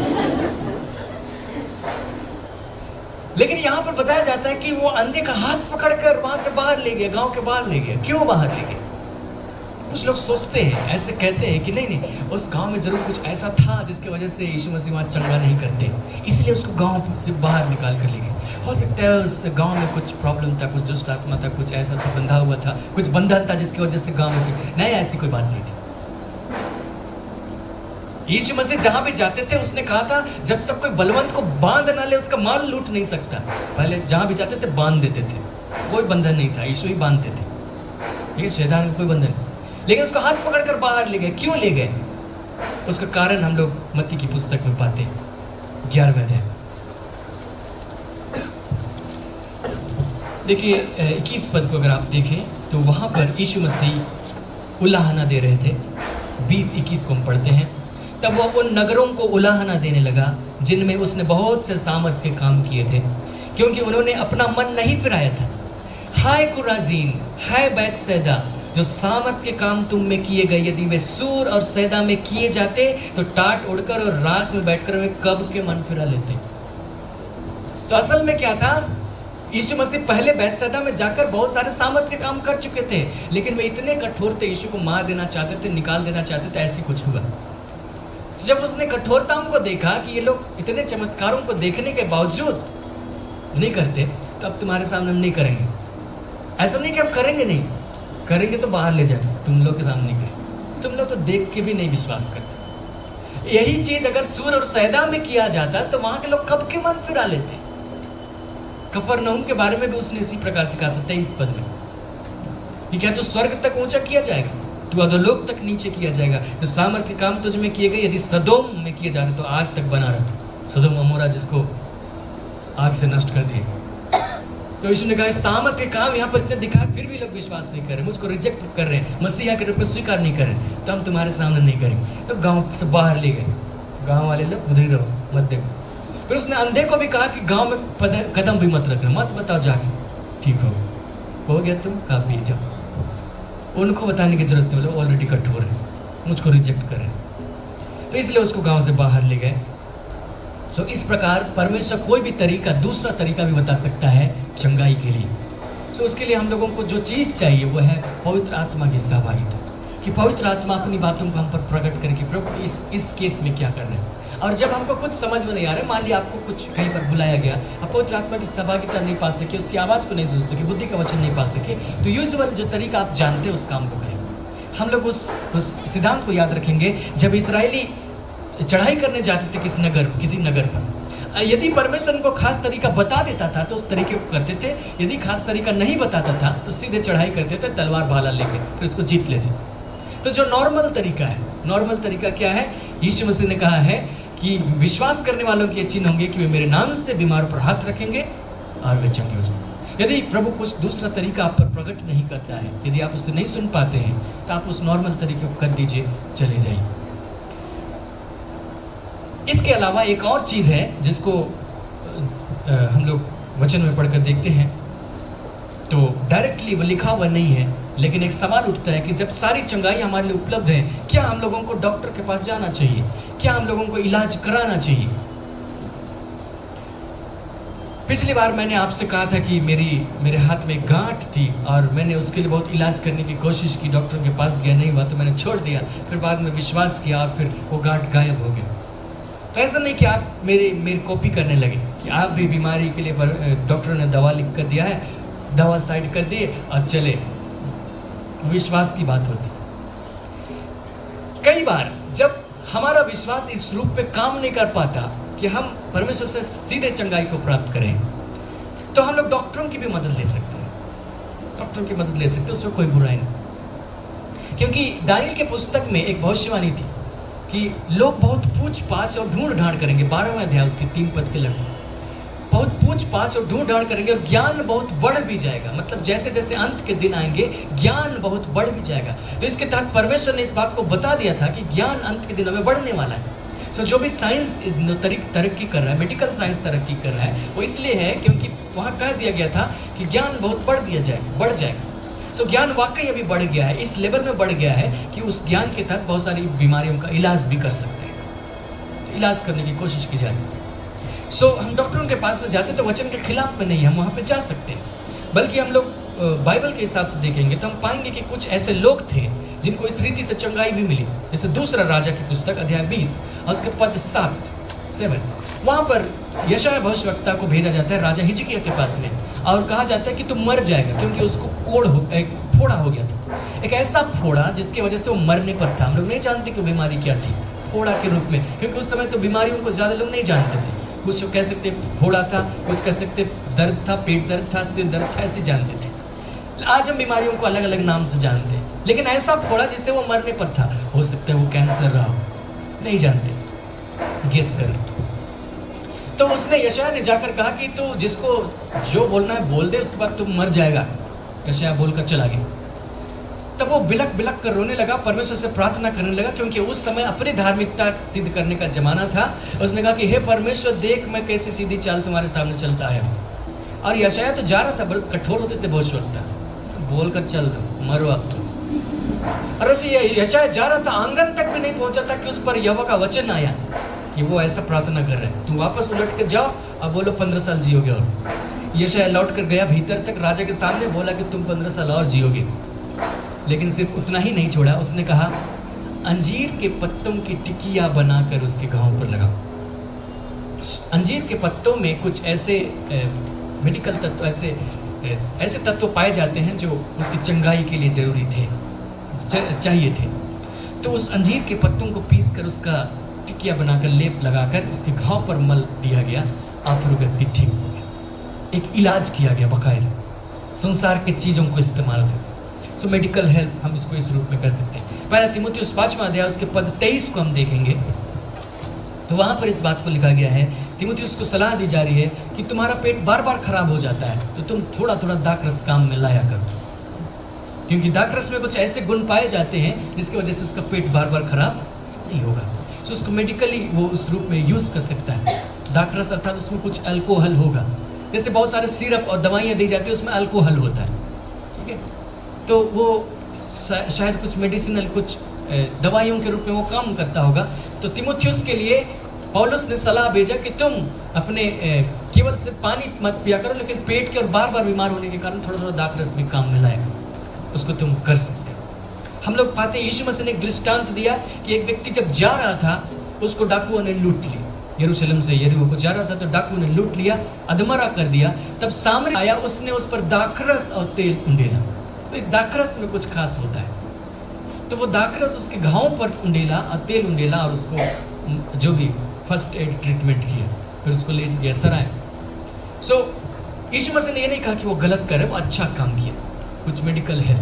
लेकिन यहाँ पर बताया जाता है कि वो अंधे का हाथ पकड़कर वहां से बाहर ले गया, गांव के बाहर ले गया। क्यों बाहर ले गया? कुछ लोग सोचते हैं, ऐसे कहते हैं कि नहीं, उस गांव में जरूर कुछ ऐसा था जिसकी वजह से यीशु मसीह वहां चंगा नहीं करते, इसलिए उसको गांव से बाहर निकाल कर ले गए। हो सकता है उस गांव में कुछ प्रॉब्लम था, कुछ दुष्ट आत्मा था, कुछ ऐसा था, बंधा हुआ था, कुछ बंधन था जिसकी वजह से गांव में नहीं, ऐसी कोई बात नहीं थी। यीशु मसीह जहां भी जाते थे उसने कहा था, जब तक कोई बलवंत को बांध ना ले उसका माल लूट नहीं सकता। पहले जहां भी जाते थे बांध देते थे, कोई बंधन नहीं था, यीशु ही बांधते थे, ठीक है, शैतान का कोई बंधन नहीं। लेकिन उसको हाथ पकड़कर बाहर ले गए। क्यों ले गए? उसका कारण हम लोग मत्ती की पुस्तक में पाते हैं, 11वें अध्याय। देखिए 21 पद को अगर आप देखें तो वहां पर यीशु मसीह उलाहना दे रहे थे। 20-21 को हम पढ़ते हैं। तब वो उन नगरों को उलाहना देने लगा जिनमें उसने बहुत से सामर्थ के काम किए थे, क्योंकि उन्होंने अपना मन नहीं फिराया था। हाय कुराजीन, हाय बैतसैदा, जो सामर्थ के काम तुम में किए गए, यदि वे सूर और सैदा में किए जाते तो टाट उड़कर और रात में बैठकर वे कब के मन फिरा लेते। तो असल में क्या था, यीशु मसीह पहले बैतसैदा में जाकर बहुत सारे सामर्थ के काम कर चुके थे, लेकिन वे इतने कठोर थे, यीशु को मार देना चाहते थे, निकाल देना चाहते थे, ऐसी कुछ हुआ। तो जब उसने कठोरताओं को देखा कि ये लोग इतने चमत्कारों को देखने के बावजूद नहीं करते, तो अब तुम्हारे सामने हम नहीं करेंगे। ऐसा नहीं कि हम करेंगे नहीं, करेंगे तो बाहर ले जाएंगे, तुम लोग के सामने नहीं करेंगे। तुम लोग तो देख के भी नहीं विश्वास करते। यही चीज अगर सूर और सैदा में किया जाता तो वहां के लोग कब के मन फिरा लेते। कफरनहूम के बारे में भी उसने इसी प्रकार से कहा था 23 पद में कि क्या तो स्वर्ग तक ऊंचा किया जाएगा, तो अधोलोक तक नीचे किया जाएगा। तो सामर्थ के काम तुझ में किए गए यदि सदोम में किए जाते तो आज तक बना रहता। सदोम अमोरा जिसको आग से नष्ट कर दिए। तो यीशु ने कहा सामर्थ के काम यहाँ पर इतने दिखाए, फिर भी लोग विश्वास नहीं कर रहे, मुझको रिजेक्ट कर रहे हैं, मसीहा के रूप में स्वीकार नहीं कर रहे, तो हम तुम्हारे सामने नहीं करेंगे। तो गांव से बाहर ले गए, गांव वाले लोग उधर ही रहो, मत देखो। फिर उसने अंधे को भी कहा कि गांव में कदम भी मत रखना, मत बताओ जाके, ठीक हो गया तुम काफी, जब उनको बताने की जरूरत नहीं, ऑलरेडी कठोर है, मुझको रिजेक्ट कर रहे हैं, तो इसलिए उसको गांव से बाहर ले गए। तो इस प्रकार परमेश्वर कोई भी तरीका, दूसरा तरीका भी बता सकता है चंगाई के लिए। तो उसके लिए हम लोगों को जो चीज़ चाहिए वो है पवित्र आत्मा की सहभागिता, कि पवित्र आत्मा अपनी बातों को हम पर प्रकट करके प्रभु इस केस में क्या कर रहे हैं। और जब हमको कुछ समझ में नहीं आ रहा, मान लिया आपको कुछ कहीं पर बुलाया गया, आप पवित्र आत्मा की सहभागिता नहीं पा सके, उसकी आवाज़ को नहीं सुन सके, बुद्धि का वचन नहीं पा सके, तो यूजुअल जो तरीका आप जानते हैं उस काम को करें। हम लोग उस सिद्धांत को याद रखेंगे। जब इस्राएली चढ़ाई करने जाते थे किसी नगर पर, यदि परमेश्वर उनको खास तरीका बता देता था तो उस तरीके को करते थे, यदि खास तरीका नहीं बताता था तो सीधे चढ़ाई करते थे, तलवार भाला लेके फिर उसको जीत लेते। तो जो नॉर्मल तरीका है, नॉर्मल तरीका क्या है? यीशु मसीह ने कहा है कि विश्वास करने वालों के चिन्ह होंगे कि वे मेरे नाम से बीमार पर हाथ रखेंगे और वे चंगे हो जाएंगे। यदि प्रभु कुछ दूसरा तरीका आप पर प्रकट नहीं करता है, यदि आप उससे नहीं सुन पाते हैं, तो आप उस नॉर्मल तरीके को कर दीजिए, चले जाइए। इसके अलावा एक और चीज़ है जिसको हम लोग वचन में पढ़कर देखते हैं तो डायरेक्टली वो लिखा हुआ नहीं है, लेकिन एक सवाल उठता है कि जब सारी चंगाई हमारे लिए उपलब्ध है, क्या हम लोगों को डॉक्टर के पास जाना चाहिए? क्या हम लोगों को इलाज कराना चाहिए? पिछली बार मैंने आपसे कहा था कि मेरे हाथ में गांठ थी और मैंने उसके लिए बहुत इलाज करने की कोशिश की, डॉक्टरों के पास गया, नहीं हुआ तो मैंने छोड़ दिया, फिर बाद में विश्वास किया और फिर वो गांठ गायब हो गया। तो ऐसा नहीं कि आप मेरी कॉपी करने लगे कि आप भी बीमारी के लिए डॉक्टर ने दवा लिख कर दिया है, दवा साइड कर दिए और चले। विश्वास की बात होती। कई बार जब हमारा विश्वास इस रूप में काम नहीं कर पाता कि हम परमेश्वर से सीधे चंगाई को प्राप्त करें, तो हम लोग डॉक्टरों की भी मदद ले सकते हैं। डॉक्टरों की मदद ले सकते हैं, उसमें कोई बुराई नहीं। क्योंकि दानिएल के पुस्तक में एक भविष्यवाणी थी कि लोग बहुत पूछ पाछ और ढूंढ ढांड करेंगे। 12वां अध्याय उसके 3 पद के लगभग, बहुत पूछ पाछ और ढूंढ ढांड करेंगे और ज्ञान बहुत बढ़ भी जाएगा। मतलब जैसे जैसे अंत के दिन आएंगे ज्ञान बहुत बढ़ भी जाएगा। तो इसके तहत परमेश्वर ने इस बात को बता दिया था कि ज्ञान अंत के दिनों में बढ़ने वाला है। सो जो भी साइंस तरक्की कर रहा है, मेडिकल साइंस तरक्की कर रहा है, वो इसलिए है क्योंकि वहाँ कह दिया गया था कि ज्ञान बहुत बढ़ जाएगा। सो ज्ञान वाकई अभी बढ़ गया है, इस लेवल में बढ़ गया है कि उस ज्ञान के तहत बहुत सारी बीमारियों का इलाज भी कर सकते हैं। तो इलाज करने की कोशिश की जा रही है। सो हम डॉक्टरों के पास में जाते तो वचन के खिलाफ में नहीं, हम वहाँ पे जा सकते हैं। बल्कि हम लोग बाइबल के हिसाब से देखेंगे तो हम पाएंगे कि कुछ ऐसे लोग थे जिनको इस रीति से चंगाई भी मिली। जैसे दूसरा राजा की पुस्तक अध्याय 20 और उसके पद 7 वहाँ पर यशायाह भविष्यवक्ता को भेजा जाता है राजा हिजकिय्याह के पास में, और कहा जाता है कि तुम मर जाएगा, क्योंकि उसको एक फोड़ा हो गया था, एक ऐसा फोड़ा जिसकी वजह से वो मरने पर था। हम लोग नहीं जानते कि बीमारी क्या थी, फोड़ा के रूप में, क्योंकि उस समय तो बीमारियों को ज़्यादा लोग नहीं जानते थे। कुछ कह सकते फोड़ा था, कुछ कह सकते दर्द था, पेट दर्द था, सिर दर्द था, ऐसे जानते थे। आज हम बीमारियों को अलग अलग नाम से जानते हैं, लेकिन ऐसा फोड़ा जिससे वो मरने पर था, हो सकता है वो कैंसर रहा हो, नहीं जानते, गेस करें। तो उसने यशायाह ने जाकर कहा कि तू जिसको जो बोलना है बोल दे, उसके बाद तू मर जाएगा। यशायाह बोलकर चला गया। तब वो बिलक बिलक कर रोने लगा, परमेश्वर से प्रार्थना करने लगा, क्योंकि उस समय अपनी धार्मिकता सिद्ध करने का जमाना था। उसने कहा कि हे परमेश्वर, देख मैं कैसी सीधी चाल तुम्हारे सामने चलता है। और यशायाह तो जा रहा था, बल्कि कठोर होते थे भविष्यवक्ता, बोलकर चल दो, मरो अब तो। और ऐसे यशायाह जा रहा था, आंगन तक भी नहीं पहुंचा था कि उस पर यहोवा का वचन आया कि वो ऐसा प्रार्थना कर रहे हैं, तुम वापस उलट कर जाओ और बोलो 15 साल जियोगे। और यशायाह लौट कर गया भीतर तक, राजा के सामने बोला कि तुम 15 साल और जियोगे। लेकिन सिर्फ उतना ही नहीं छोड़ा, उसने कहा अंजीर के पत्तों की टिकिया बनाकर उसके घाव पर लगाओ। अंजीर के पत्तों में कुछ ऐसे मेडिकल तत्व, ऐसे तत्व पाए जाते हैं जो उसकी चंगाई के लिए जरूरी थे, चाहिए थे। तो उस अंजीर के पत्तों को पीस कर उसका टिकिया बनाकर लेप लगाकर उसके घाव पर मल दिया गया, आप रोग ठीक हो गया। एक इलाज किया गया बकायदा, संसार के चीज़ों को इस्तेमाल करके। सो मेडिकल हेल्प हम इसको इस रूप में कर सकते हैं। पहला तीमुथियुस 5वां अध्याय उसके पद 23 को हम देखेंगे तो वहाँ पर इस बात को लिखा गया है, तीमुथियुस को सलाह दी जा रही है कि तुम्हारा पेट बार बार खराब हो जाता है, तो तुम थोड़ा थोड़ा दाखरस काम में लाया करो, क्योंकि दाखरस में कुछ ऐसे गुण पाए जाते हैं जिसकी वजह से उसका पेट बार बार खराब नहीं होगा। सो उसको मेडिकली वो उस रूप में यूज़ कर सकता है। दाखरस अर्थात उसमें कुछ अल्कोहल होगा, जैसे बहुत सारे सिरप और दवाइयाँ दी जाती है उसमें अल्कोहल होता है, ठीक है। तो वो शायद कुछ मेडिसिनल कुछ दवाइयों के रूप में वो काम करता होगा। तो तीमुथियुस के लिए पौलुस ने सलाह भेजा कि तुम अपने केवल से पानी मत पिया करो, लेकिन पेट के और बार बार बीमार होने के कारण थोड़ा थोड़ा दाखरस भी काम में लाएगा, उसको तुम कर सकते हो। हम लोग पाते हैं यीशु मसीह ने एक दृष्टांत दिया कि एक व्यक्ति जब जा रहा था उसको डाकुओं ने लूट लिया, यरूशलेम से यरीहो को जा रहा था तो डाकुओं ने लूट लिया, अधमरा कर दिया। तब सामने आया, उसने उस पर दाखरस और तेल उंडेला। तो इस दाखरस में कुछ खास होता है, तो वो दाखरस उसके घावों पर उंडेला और तेल उंडेला और उसको जो भी फर्स्ट एड ट्रीटमेंट किया, फिर उसको ले गया सराय। सो यीशु मसीह ने ये नहीं कहा कि वो गलत करे, वो अच्छा काम किया, कुछ मेडिकल है।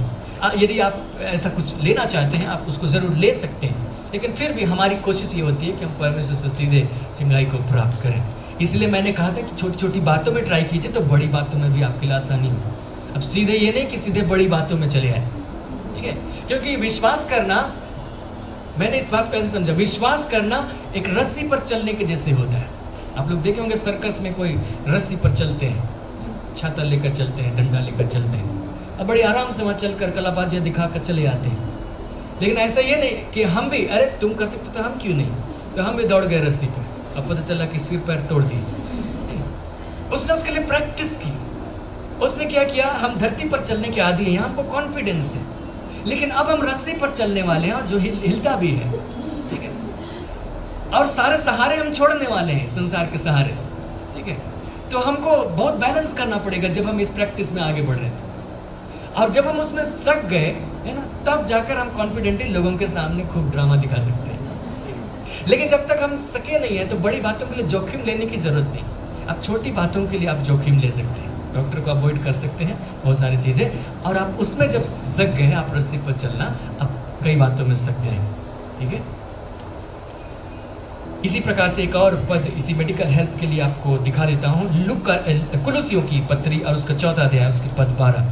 यदि आप ऐसा कुछ लेना चाहते हैं आप उसको ज़रूर ले सकते हैं, लेकिन फिर भी हमारी कोशिश ये होती है कि हम परमेश्वर से सीधे चंगाई को प्राप्त करें। इसलिए मैंने कहा था कि छोटी छोटी बातों में ट्राई कीजिए तो बड़ी बातों में भी आपके लिए आसानी हो। अब सीधे ये नहीं कि सीधे बड़ी बातों में चले आए, ठीक है, क्योंकि विश्वास करना, मैंने इस बात को ऐसे समझा, विश्वास करना एक रस्सी पर चलने के जैसे होता है। आप लोग देखे होंगे सर्कस में कोई रस्सी पर चलते हैं, छाता लेकर चलते हैं, डंडा लेकर चलते हैं, अब बड़ी आराम से वहाँ चलकर कलाबाजियाँ दिखाकर चले आते हैं। लेकिन ऐसा ये नहीं कि हम भी, अरे तुम कर सकते तो हम क्यों नहीं, तो हम भी दौड़ गए रस्सी पर, अब पता चला कि सिर पैर तोड़ दिए। उसने उसके लिए प्रैक्टिस की। उसने क्या किया, हम धरती पर चलने के आदी हैं, हमको कॉन्फिडेंस है, लेकिन अब हम रस्सी पर चलने वाले हैं जो हिलता भी है, ठीक है, और सारे सहारे हम छोड़ने वाले हैं, संसार के सहारे, ठीक है। तो हमको बहुत बैलेंस करना पड़ेगा जब हम इस प्रैक्टिस में आगे बढ़ रहे हैं। और जब हम उसमें सक गए, है ना, तब जाकर हम कॉन्फिडेंटली लोगों के सामने खूब ड्रामा दिखा सकते हैं। लेकिन जब तक हम सके नहीं है तो बड़ी बातों के लिए जोखिम लेने की जरूरत नहीं। अब छोटी बातों के लिए आप जोखिम ले सकते हैं, डॉक्टर को अवॉइड कर सकते हैं, बहुत सारी चीज़ें, और आप उसमें जब सक गए, आप रस्सी पर चलना, अब कई बातों में सक जाएंगे, ठीक है। इसी प्रकार से एक और पद इसी मेडिकल हेल्प के लिए आपको दिखा देता हूँ, कुलुसियों की पत्री और उसका 4वां अध्याय, उसके पद 12।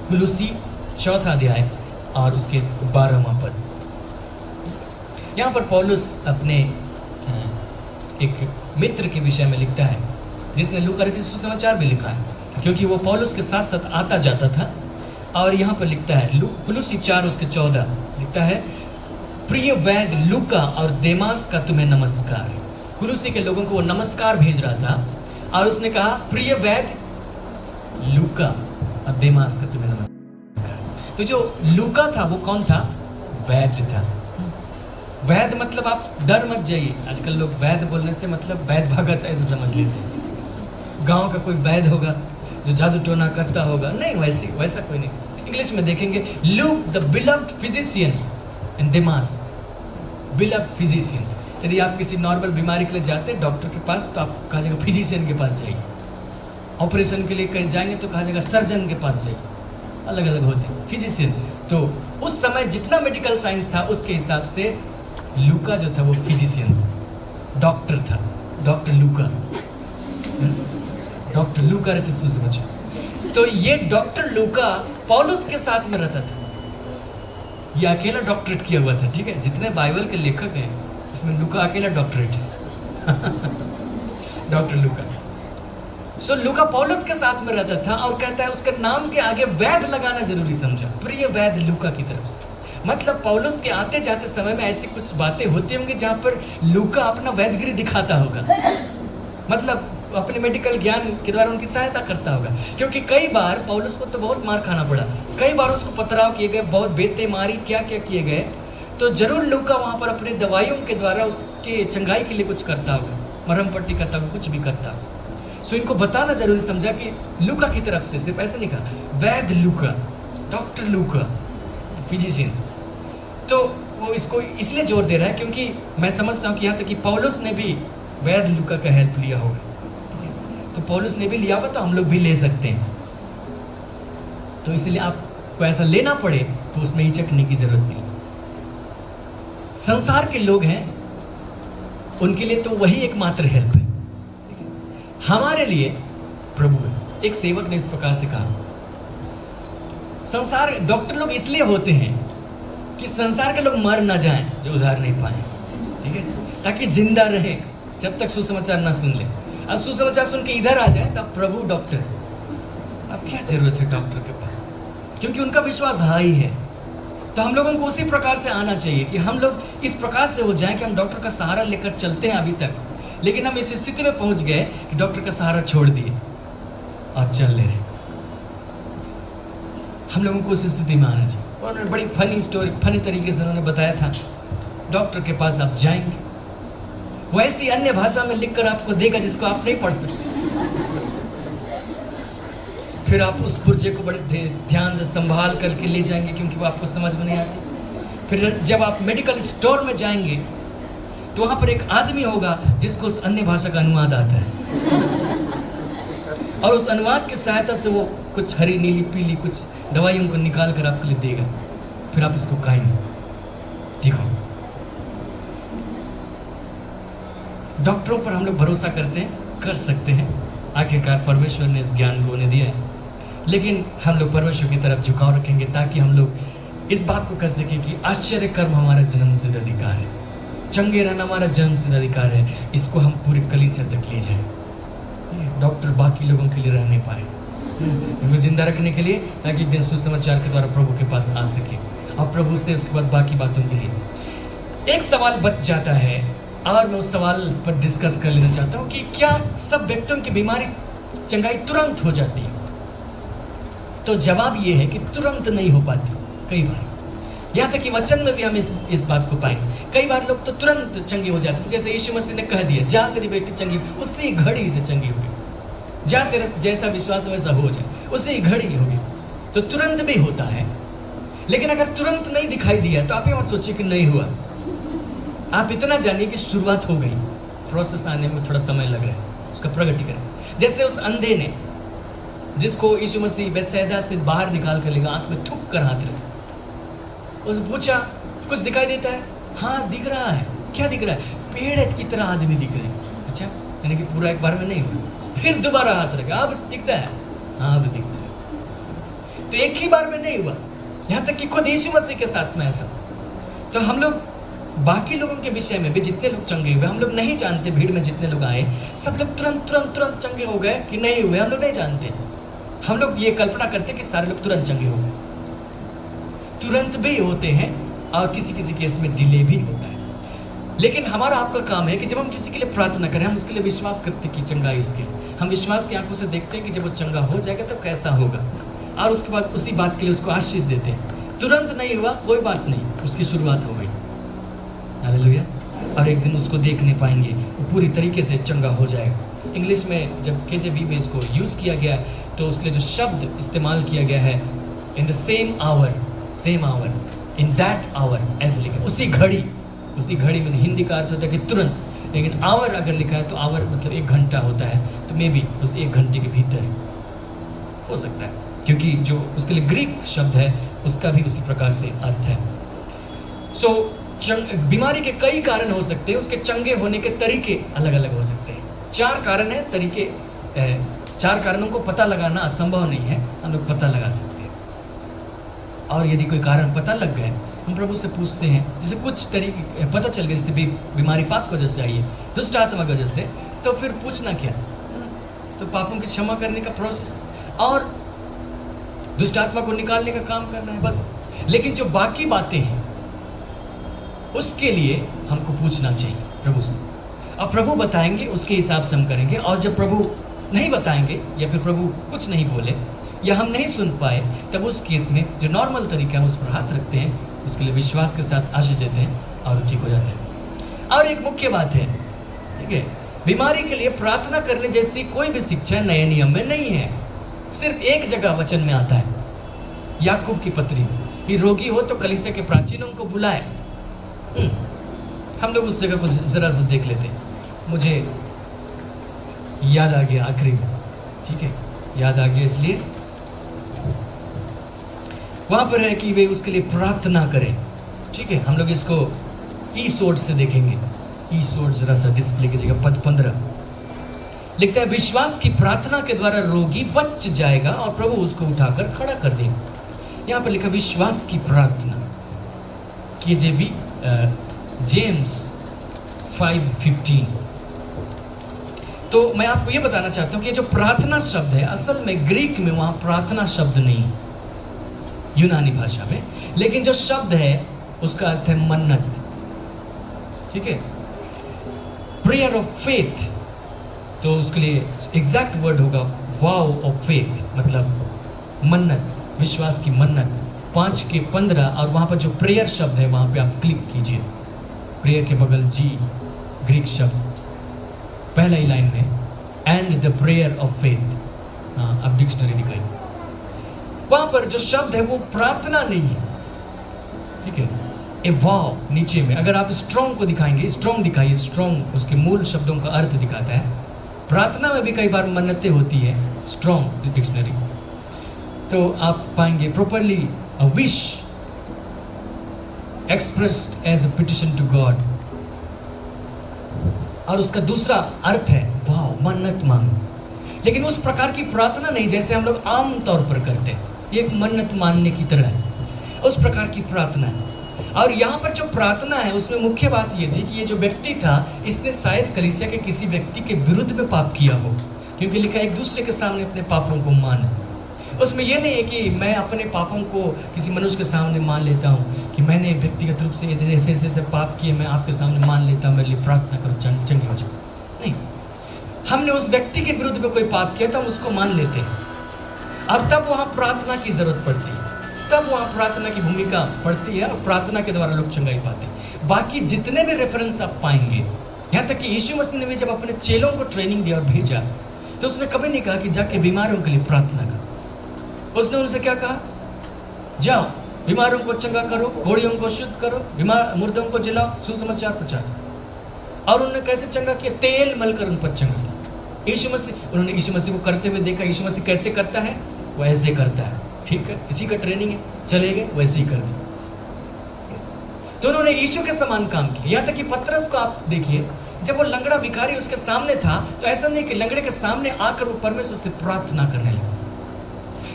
कुलुसी 4वां अध्याय और उसके 12वां पद। यहाँ पर पौलुस अपने एक मित्र के विषय में लिखता है, जिसने लूका रचित सुसमाचार भी लिखा है, क्योंकि वो पौलुस के साथ साथ आता जाता था। और यहाँ पर लिखता है, कुलुसी 4 उसके 14 लिखता है, प्रिय वैद लूका और देमास का तुम्हें नमस्कार। कुलुसी के लोगों को वो नमस्कार भेज रहा था और उसने कहा, प्रिय वैद लूका और देमास का तुम्हें नमस्कार। तो जो लूका था वो कौन था? वैद्य था। वैद्य मतलब आप डर मत जाइए, आजकल लोग वैद्य बोलने से मतलब वैद्य भगत ऐसे समझ लेते हैं, गांव का कोई वैद्य होगा जो जादू टोना करता होगा, नहीं, वैसा कोई नहीं। इंग्लिश में देखेंगे, look the beloved physician and Demas beloved physician. यदि आप किसी नॉर्मल बीमारी के लिए जाते हैं डॉक्टर के पास, तो आप कहा जाएगा फिजिशियन के पास जाइए। ऑपरेशन के लिए कहीं जाएंगे तो कहा जाएगा सर्जन के पास जाइए, अलग अलग होते हैं फिजिशियन। तो उस समय जितना मेडिकल साइंस था उसके हिसाब से लूका जो था वो फिजिशियन, डॉक्टर था, डॉक्टर लूका रचित सुसमाचार। तो ये डॉक्टर लूका पौलुस के साथ में रहता था, ये अकेला डॉक्टरेट किया हुआ था, ठीक है। जितने बाइबल के लेखक हैं इसमें लूका अकेला डॉक्टरेट है डॉक्टर लूका। सो लूका पौलुस के साथ में रहता था और कहता है उसके नाम के आगे वैद लगाना जरूरी समझा, प्रिय वैद लूका की तरफ से। मतलब पौलुस के आते जाते समय में ऐसी कुछ बातें होती होंगी जहाँ पर लूका अपना वैदगिरी दिखाता होगा, मतलब अपने मेडिकल ज्ञान के द्वारा उनकी सहायता करता होगा। क्योंकि कई बार पौलुस को तो बहुत मार खाना पड़ा, कई बार उसको पथराव किए गए, बहुत बेते मारी, क्या क्या किए गए, तो जरूर लूका वहाँ पर अपने दवाइयों के द्वारा उसके चंगाई के लिए कुछ करता होगा, मरहम पट्टी करता होगा, कुछ भी करता होगा। सो इनको बताना जरूरी समझा कि लूका की तरफ से, सिर्फ ऐसे नहीं कहा वैद लूका, डॉक्टर लूका फिजिशियन। तो वो इसको इसलिए जोर दे रहा है क्योंकि मैं समझता हूँ कि यहाँ तक कि पौलुस ने भी वैद लूका का हेल्प लिया होगा, तो पौलुस ने भी लिया होगा तो हम लोग भी ले सकते हैं। तो इसलिए आपको ऐसा लेना पड़े तो उसमें हिचकने की जरूरत नहीं। संसार के लोग हैं उनके लिए तो वही एकमात्र हेल्प है, हमारे लिए प्रभु है। एक सेवक ने इस प्रकार से कहा, संसार डॉक्टर लोग इसलिए होते हैं कि संसार के लोग मर ना जाएं जो उधार नहीं पाए, ठीक है, ताकि जिंदा रहे जब तक सुसमाचार ना सुन ले। अब सुसमाचार सुन के इधर आ जाए तब प्रभु डॉक्टर। अब क्या जरूरत है डॉक्टर के पास, क्योंकि उनका विश्वास हाई है। तो हम लोगों को उसी प्रकार से आना चाहिए कि हम लोग इस प्रकार से हो जाएं कि हम डॉक्टर का सहारा लेकर चलते हैं अभी तक, लेकिन हम इस स्थिति में पहुंच गए कि डॉक्टर का सहारा छोड़ दिए और चल ले रहे। हम लोगों को उस स्थिति में आना चाहिए। उन्होंने बड़ी फनी स्टोरी, फनी तरीके से उन्होंने बताया था, डॉक्टर के पास आप जाएंगे, वो ऐसी अन्य भाषा में लिखकर आपको देगा जिसको आप नहीं पढ़ सकते। फिर आप उस पुर्जे को बड़े ध्यान से संभाल करके ले जाएंगे क्योंकि वो आपको समझ में नहीं आती। फिर जब आप मेडिकल स्टोर में जाएंगे तो वहां पर एक आदमी होगा जिसको उस अन्य भाषा का अनुवाद आता है और उस अनुवाद की सहायता से वो कुछ हरी नीली पीली कुछ दवाइयों को निकाल कर आपके लिए देगा, फिर आप उसको खाएंगे, ठीक हो। डॉक्टरों पर हम लोग भरोसा करते हैं, कर सकते हैं, आखिरकार परमेश्वर ने इस ज्ञान को उन्हें दिया है, लेकिन हम लोग परमेश्वर की तरफ झुकाव रखेंगे ताकि हम लोग इस बात को कर सकें कि आश्चर्य कर्म हमारा जन्मसिद्ध अधिकार है, चंगे रहना हमारा जन्मसिद्ध अधिकार है, इसको हम पूरी कलीसिया तक ले जाएं। डॉक्टर बाकी लोगों के लिए रह नहीं पाए, उनको जिंदा रखने के लिए, ताकि एक दिन सुसमाचार के द्वारा प्रभु के पास आ सके, और प्रभु से उसके बाद बाकी बातों के लिए। एक सवाल बच जाता है और मैं उस सवाल पर डिस्कस कर लेना चाहता हूँ कि क्या सब व्यक्तियों की बीमारी चंगाई तुरंत हो जाती है? तो जवाब ये है कि तुरंत नहीं हो पाती। कई बार यहाँ तक कि वचन में भी हम इस बात को पाएंगे। कई बार लोग तो तुरंत चंगे हो जाते हैं, जैसे यीशु मसीह ने कह दिया, जा तेरी बेटी चंगी, उसी घड़ी से चंगी हो गई। जा तेरा जैसा विश्वास वैसा हो जाए, उसी घड़ी होगी। तो तुरंत भी होता है। लेकिन अगर तुरंत नहीं दिखाई दिया तो आप ये मत सोचिए कि नहीं हुआ। आप इतना जानिए कि शुरुआत हो गई, प्रोसेस आने में थोड़ा समय लग रहा है, उसका प्रगटीकरण। जैसे उस अंधे ने, जिसको यीशु मसीह बेतसैदा से बाहर निकाल कर लेगा, आंख में थूक कर हाथ रखे, उसने पूछा कुछ दिखाई देता है? हाँ दिख रहा है। क्या दिख रहा है? पेड़ की तरह आदमी दिख रहे हैं। अच्छा, यानी कि पूरा एक बार में नहीं हुआ। फिर दोबारा हाथ रखा, अब दिखता है? हाँ अब दिखता है। तो एक ही बार में नहीं हुआ, यहाँ तक कि खुद यीशु मसीह के साथ में ऐसा। तो हम लोग बाकी लोगों के विषय में भी, जितने लोग चंगे हुए हम लोग नहीं जानते, भीड़ में जितने लोग आए सब लोग तुरंत तुरंत तुरंत चंगे हो गए कि नहीं हुए, हम लोग नहीं जानते। हम लोग ये कल्पना करते कि सारे लोग तुरंत चंगे हो गए। तुरंत भी होते हैं और किसी किसी केस में डिले भी होता है। लेकिन हमारा आपका काम है कि जब हम किसी के लिए प्रार्थना करें, हम उसके लिए विश्वास करते कि चंगाई उसके, हम विश्वास की आंखों से देखते हैं कि जब वो चंगा हो जाएगा तो कैसा होगा, और उसके बाद उसी बात के लिए उसको आशीष देते हैं। तुरंत नहीं हुआ कोई बात नहीं, उसकी शुरुआत हो गई। हालेलुया। और एक दिन उसको देख नहीं पाएंगे, वो पूरी तरीके से चंगा हो जाएगा। इंग्लिश में जब KJV में इसको यूज़ किया गया तो उसके लिए जो शब्द इस्तेमाल किया गया है, in the same hour, in that hour, ऐसे लिखा, उसी घड़ी। उसी घड़ी में हिंदी का अर्थ होता है कि तुरंत, लेकिन आवर अगर लिखा है तो आवर मतलब 1 घंटा होता है, तो मे भी उस 1 घंटे के भीतर हो सकता है, क्योंकि जो उसके लिए ग्रीक शब्द है उसका भी उसी प्रकार से अर्थ है। सो बीमारी के कई कारण हो सकते हैं, उसके चंगे होने के तरीके अलग अलग हो सकते हैं। 4 कारण है, तरीके 4 कारणों को पता लगाना असंभव नहीं है, हम लोग पता लगा सकते हैं। और यदि कोई कारण पता लग गए, हम प्रभु से पूछते हैं। जैसे कुछ तरीके पता चल गए, जैसे बीमारी पाप की वजह से आई है, दुष्ट आत्मा की वजह से, तो फिर पूछना क्या? तो पापों की क्षमा करने का प्रोसेस और दुष्ट आत्मा को निकालने का काम करना है, बस। लेकिन जो बाकी बातें हैं उसके लिए हमको पूछना चाहिए प्रभु से, और प्रभु बताएंगे, उसके हिसाब से हम करेंगे। और जब प्रभु नहीं बताएंगे या फिर प्रभु कुछ नहीं बोले या हम नहीं सुन पाए, तब उस केस में जो नॉर्मल तरीका है उस पर हाथ रखते हैं, उसके लिए विश्वास के साथ आशीष देते हैं और ठीक हो जाते हैं। और एक मुख्य बात है, ठीक है, बीमारी के लिए प्रार्थना करने जैसी कोई भी शिक्षा नए नियम में नहीं है। सिर्फ एक जगह वचन में आता है, याकूब की पत्री में, कि रोगी हो तो कलीसिया के प्राचीनों को बुलाए। हम लोग उस जगह को जरा सा देख लेते हैं। मुझे याद आ गया आखिरी में, ठीक है, याद आ गया, इसलिए वहां पर है कि वे उसके लिए प्रार्थना करें। ठीक है, हम लोग इसको ई-सोर्ड से देखेंगे। ई-सोर्ड जरा सा डिस्प्ले कीजिएगा। पद 15 लिखता है, विश्वास की प्रार्थना के द्वारा रोगी बच जाएगा और प्रभु उसको उठाकर खड़ा कर देगा। यहाँ पर लिखा विश्वास की प्रार्थना, KJV जेम्स 5:15। तो मैं आपको ये बताना चाहता हूँ कि जो प्रार्थना शब्द है, असल में ग्रीक में वहाँ प्रार्थना शब्द नहीं, यूनानी भाषा में, लेकिन जो शब्द है उसका अर्थ है मन्नत। ठीक है, प्रेयर ऑफ फेथ, तो उसके लिए एग्जैक्ट वर्ड होगा वाव ऑफ फेथ, मतलब मन्नत, विश्वास की मन्नत। 5:15, और वहाँ पर जो प्रेयर शब्द है वहाँ पे आप क्लिक कीजिए। प्रेयर के बगल जी, ग्रीक शब्द पहला ही लाइन में, and the prayer of faith. हाँ, अब डिक्शनरी दिखाइए। वहाँ पर जो शब्द है वो प्रार्थना नहीं है, ठीक है, ए वाव नीचे में। अगर आप स्ट्रॉन्ग को दिखाएंगे, स्ट्रॉन्ग दिखाइए, स्ट्रॉन्ग उसके मूल शब्दों का अर्थ दिखाता है। प्रार्थना में भी कई बार मन्नतें होती है, स्ट्रॉन्ग डिक्शनरी, तो आप पाएंगे properly a wish expressed as a petition to God, और उसका दूसरा अर्थ है वाव, मन्नत मांगो। लेकिन उस प्रकार की प्रार्थना नहीं जैसे हम लोग आम तौर पर करते हैं, एक मन्नत मानने की तरह है, उस प्रकार की प्रार्थना है। और यहाँ पर जो प्रार्थना है उसमें मुख्य बात ये थी कि ये जो व्यक्ति था, इसने शायद कलीसिया के किसी व्यक्ति के विरुद्ध में पाप किया हो, क्योंकि लिखा है एक दूसरे के सामने अपने पापों को मान। उसमें यह नहीं है कि मैं अपने पापों को किसी मनुष्य के सामने मान लेता हूँ कि मैंने व्यक्तिगत रूप से ऐसे ऐसे पाप किए, मैं आपके सामने मान लेता हूँ, मेरे लिए प्रार्थना करो चंगे हो जाओ। नहीं, हमने उस व्यक्ति के विरुद्ध में कोई पाप किया तो हम उसको मान लेते हैं। अब तब वहाँ प्रार्थना की जरूरत पड़ती है, तब वहाँ प्रार्थना की भूमिका पड़ती है और प्रार्थना के द्वारा लोग चंगाई पाते हैं। बाकी जितने भी रेफरेंस आप पाएंगे, यहाँ तक कि यीशु मसीह ने भी जब अपने चेलों को ट्रेनिंग दिया और भेजा तो उसने कभी नहीं कहा कि जाके बीमारों के लिए प्रार्थना करो। उसने उनसे क्या कहा? जाओ बीमारों को चंगा करो, घोड़ियों को शुद्ध करो, बीमार मुर्दों को जिलाओ, सुसमाचार प्रचार। और उन्होंने कैसे चंगा किया? तेल मलकर उन पर चंगा किया। यीशु मसीह, उन्होंने यीशु मसीह को करते हुए देखा। यीशु मसीह कैसे करता है? वो ऐसे करता है, ठीक है, इसी का ट्रेनिंग है, चले गए वैसे ही कर दिया। तो उन्होंने यीशु के समान काम किया। यहाँ तक कि पतरस को आप देखिए, जब वो लंगड़ा भिखारी उसके सामने था तो ऐसा नहीं कि लंगड़े के सामने आकर वो परमेश्वर से प्रार्थना करने लगा,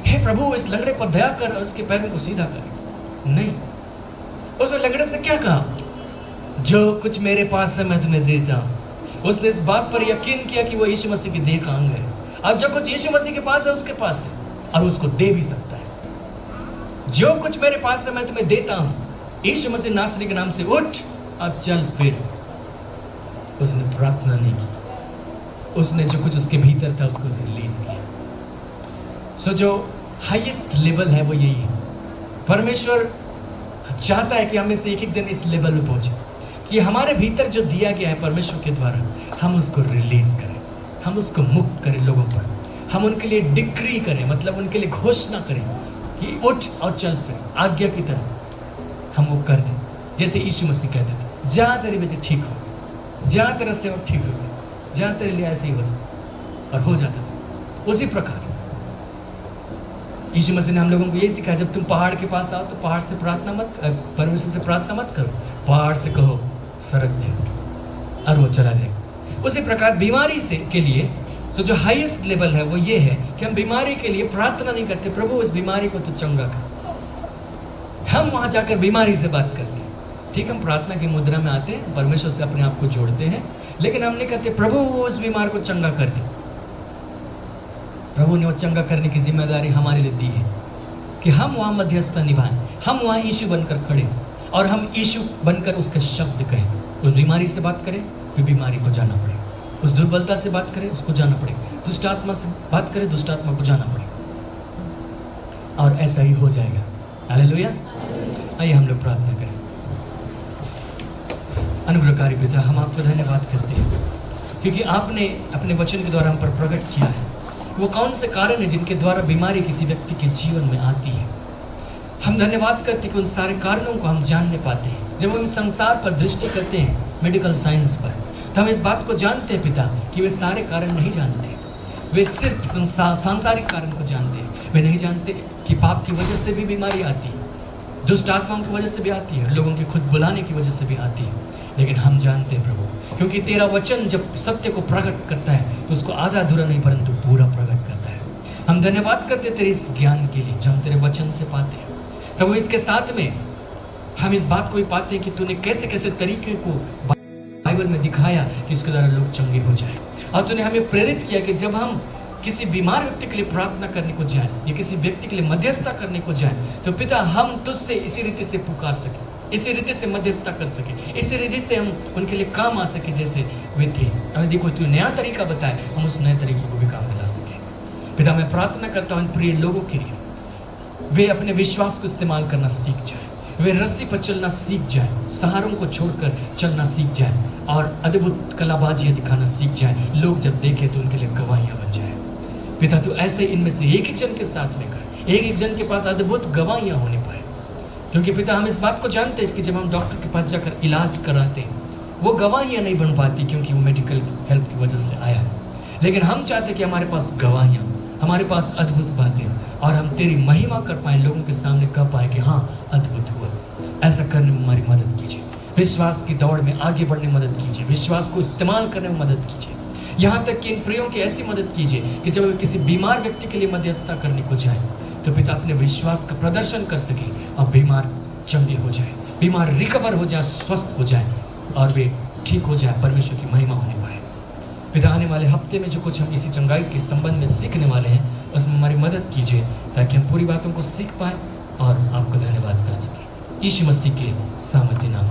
हे प्रभु इस लंगड़े पर दया कर और उसके पैरों को सीधा कर। नहीं, उसने लंगड़े से क्या कहा? जो कुछ मेरे पास है मैं तुम्हें देता हूं। उसने इस बात पर यकीन किया कि वो यीशु मसीह की देह का अंग है, और जो कुछ यीशु मसीह के पास है उसके पास है और उसको दे भी सकता है। जो कुछ मेरे पास है मैं तुम्हें देता हूं, यीशु मसीह नासरी के नाम से उठ अब चल फिर। उसने प्रार्थना नहीं की, उसने जो कुछ उसके भीतर था उसको रिलीज किया। सो जो हाईएस्ट लेवल है वो यही है। परमेश्वर चाहता है कि हमें से एक एक जन इस लेवल पे पहुंचे कि हमारे भीतर जो दिया गया है परमेश्वर के द्वारा, हम उसको रिलीज करें, हम उसको मुक्त करें लोगों पर, हम उनके लिए डिक्री करें, मतलब उनके लिए घोषणा करें कि उठ और चल फिर, आज्ञा की तरह हम वो कर दें। जैसे यीशु मसीह कहते थे, जा तेरे बेटे ठीक हो, जा तेरा सेवक ठीक हो, जा तेरे लिए ऐसे ही हो जाए, और हो जाता था। उसी प्रकार यीशु मसीह ने हम लोगों को यही सिखाया, जब तुम पहाड़ के पास आओ तो पहाड़ से प्रार्थना मत, परमेश्वर से प्रार्थना मत करो, पहाड़ से कहो सरक जाए और वो चला जाएगा। उसी प्रकार बीमारी से के लिए तो जो हाईएस्ट लेवल है वो ये है कि हम बीमारी के लिए प्रार्थना नहीं करते, प्रभु इस बीमारी को तो चंगा कर। हम वहां जाकर बीमारी से बात करते हैं, ठीक, हम प्रार्थना की मुद्रा में आते हैं, परमेश्वर से अपने आप को जोड़ते हैं, लेकिन हम नहीं कहते प्रभु वो उस बीमार को चंगा कर दे। प्रभु ने वो चंगा करने की जिम्मेदारी हमारे लिए दी है कि हम वहाँ मध्यस्थता निभाएं, हम वहाँ यीशु बनकर खड़े और हम यीशु बनकर उसके शब्द कहें। उस बीमारी से बात करें, फिर बीमारी को जाना पड़े, उस दुर्बलता से बात करें, उसको जाना पड़े, दुष्ट आत्मा से बात करें, दुष्ट आत्मा को जाना पड़े, और ऐसा ही हो जाएगा। हालेलुया। आइए हम लोग प्रार्थना करें। अनुग्रहकारी पिता, हम आपको धन्यवाद करते हैं क्योंकि आपने अपने वचन के द्वारा हम पर प्रकट किया है वो कौन से कारण है जिनके द्वारा बीमारी किसी व्यक्ति के जीवन में आती है। हम धन्यवाद करते हैं कि उन सारे कारणों को हम जानने पाते हैं। जब हम इस संसार पर दृष्टि करते हैं, मेडिकल साइंस पर, तो हम इस बात को जानते हैं पिता कि वे सारे कारण नहीं जानते, वे सिर्फ सांसारिक कारण को जानते हैं। वे नहीं जानते कि पाप की वजह से भी बीमारी आती है, दुष्ट आत्माओं की वजह से भी आती है, लोगों के खुद बुलाने की वजह से भी आती है। लेकिन हम जानते हैं प्रभु, क्योंकि तेरा वचन जब सत्य को प्रकट करता है तो उसको आधा अधूरा नहीं परंतु पूरा प्रकट करता है। हम धन्यवाद करते तेरे इस ज्ञान के लिए जो हम तेरे वचन से पाते हैं प्रभु। इसके साथ में हम इस बात को भी पाते हैं कि तूने कैसे कैसे तरीके को बाइबल में दिखाया कि उसके द्वारा लोग चंगे हो जाए, और तूने हमें प्रेरित किया कि जब हम किसी बीमार व्यक्ति के लिए प्रार्थना करने को जाएं या किसी व्यक्ति के लिए मध्यस्थता करने को जाएं तो पिता हम तुझसे इसी रीति से पुकार सके, इसी रीति से मध्यस्थता कर सके, इसी रीति से हम उनके लिए काम आ सके जैसे वे थे। यदि कोई तू नया तरीका बताए हम उस नए तरीके को भी काम में ला सके। पिता मैं प्रार्थना करता हूँ इन प्रिय लोगों के लिए, वे अपने विश्वास को इस्तेमाल करना सीख जाए, वे रस्सी पर चलना सीख जाए, सहारों को छोड़कर चलना सीख जाए और अद्भुत कलाबाजियाँ दिखाना सीख जाए। लोग जब देखे तो उनके लिए गवाहियाँ बन जाए। पिता तू ऐसे इनमें से एक एक जन के साथ में कर, एक एक जन के पास अद्भुत गवाहियाँ होने पाए, क्योंकि पिता हम इस बात को जानते हैं कि जब हम डॉक्टर के पास जाकर इलाज कराते हैं वो गवाहियाँ नहीं बन पाती क्योंकि वो मेडिकल हेल्प की वजह से आया है। लेकिन हम चाहते हैं कि हमारे पास गवाहियाँ, हमारे पास अद्भुत बातें, और हम तेरी महिमा कर पाए, लोगों के सामने कह पाए कि हाँ अद्भुत हुआ। ऐसा करने में हमारी मदद कीजिए, विश्वास की दौड़ में आगे बढ़ने में मदद कीजिए, विश्वास को इस्तेमाल करने में मदद कीजिए। यहाँ तक कि इन प्रियों की ऐसी मदद कीजिए कि जब वे किसी बीमार व्यक्ति के लिए मध्यस्थता करने को जाए तो पिता अपने विश्वास का प्रदर्शन कर सके और बीमार चंगे हो जाए, बीमार रिकवर हो जाए, स्वस्थ हो जाए और वे ठीक हो जाए, परमेश्वर की महिमा होने पाए। फिर आने वाले हफ्ते में जो कुछ हम इसी चंगाई के संबंध में सीखने वाले हैं उसमें हमारी मदद कीजिए ताकि हम पूरी बातों को सीख पाएँ और आपको धन्यवाद कर सकें। यीशु मसीह के सामर्थ्य नाम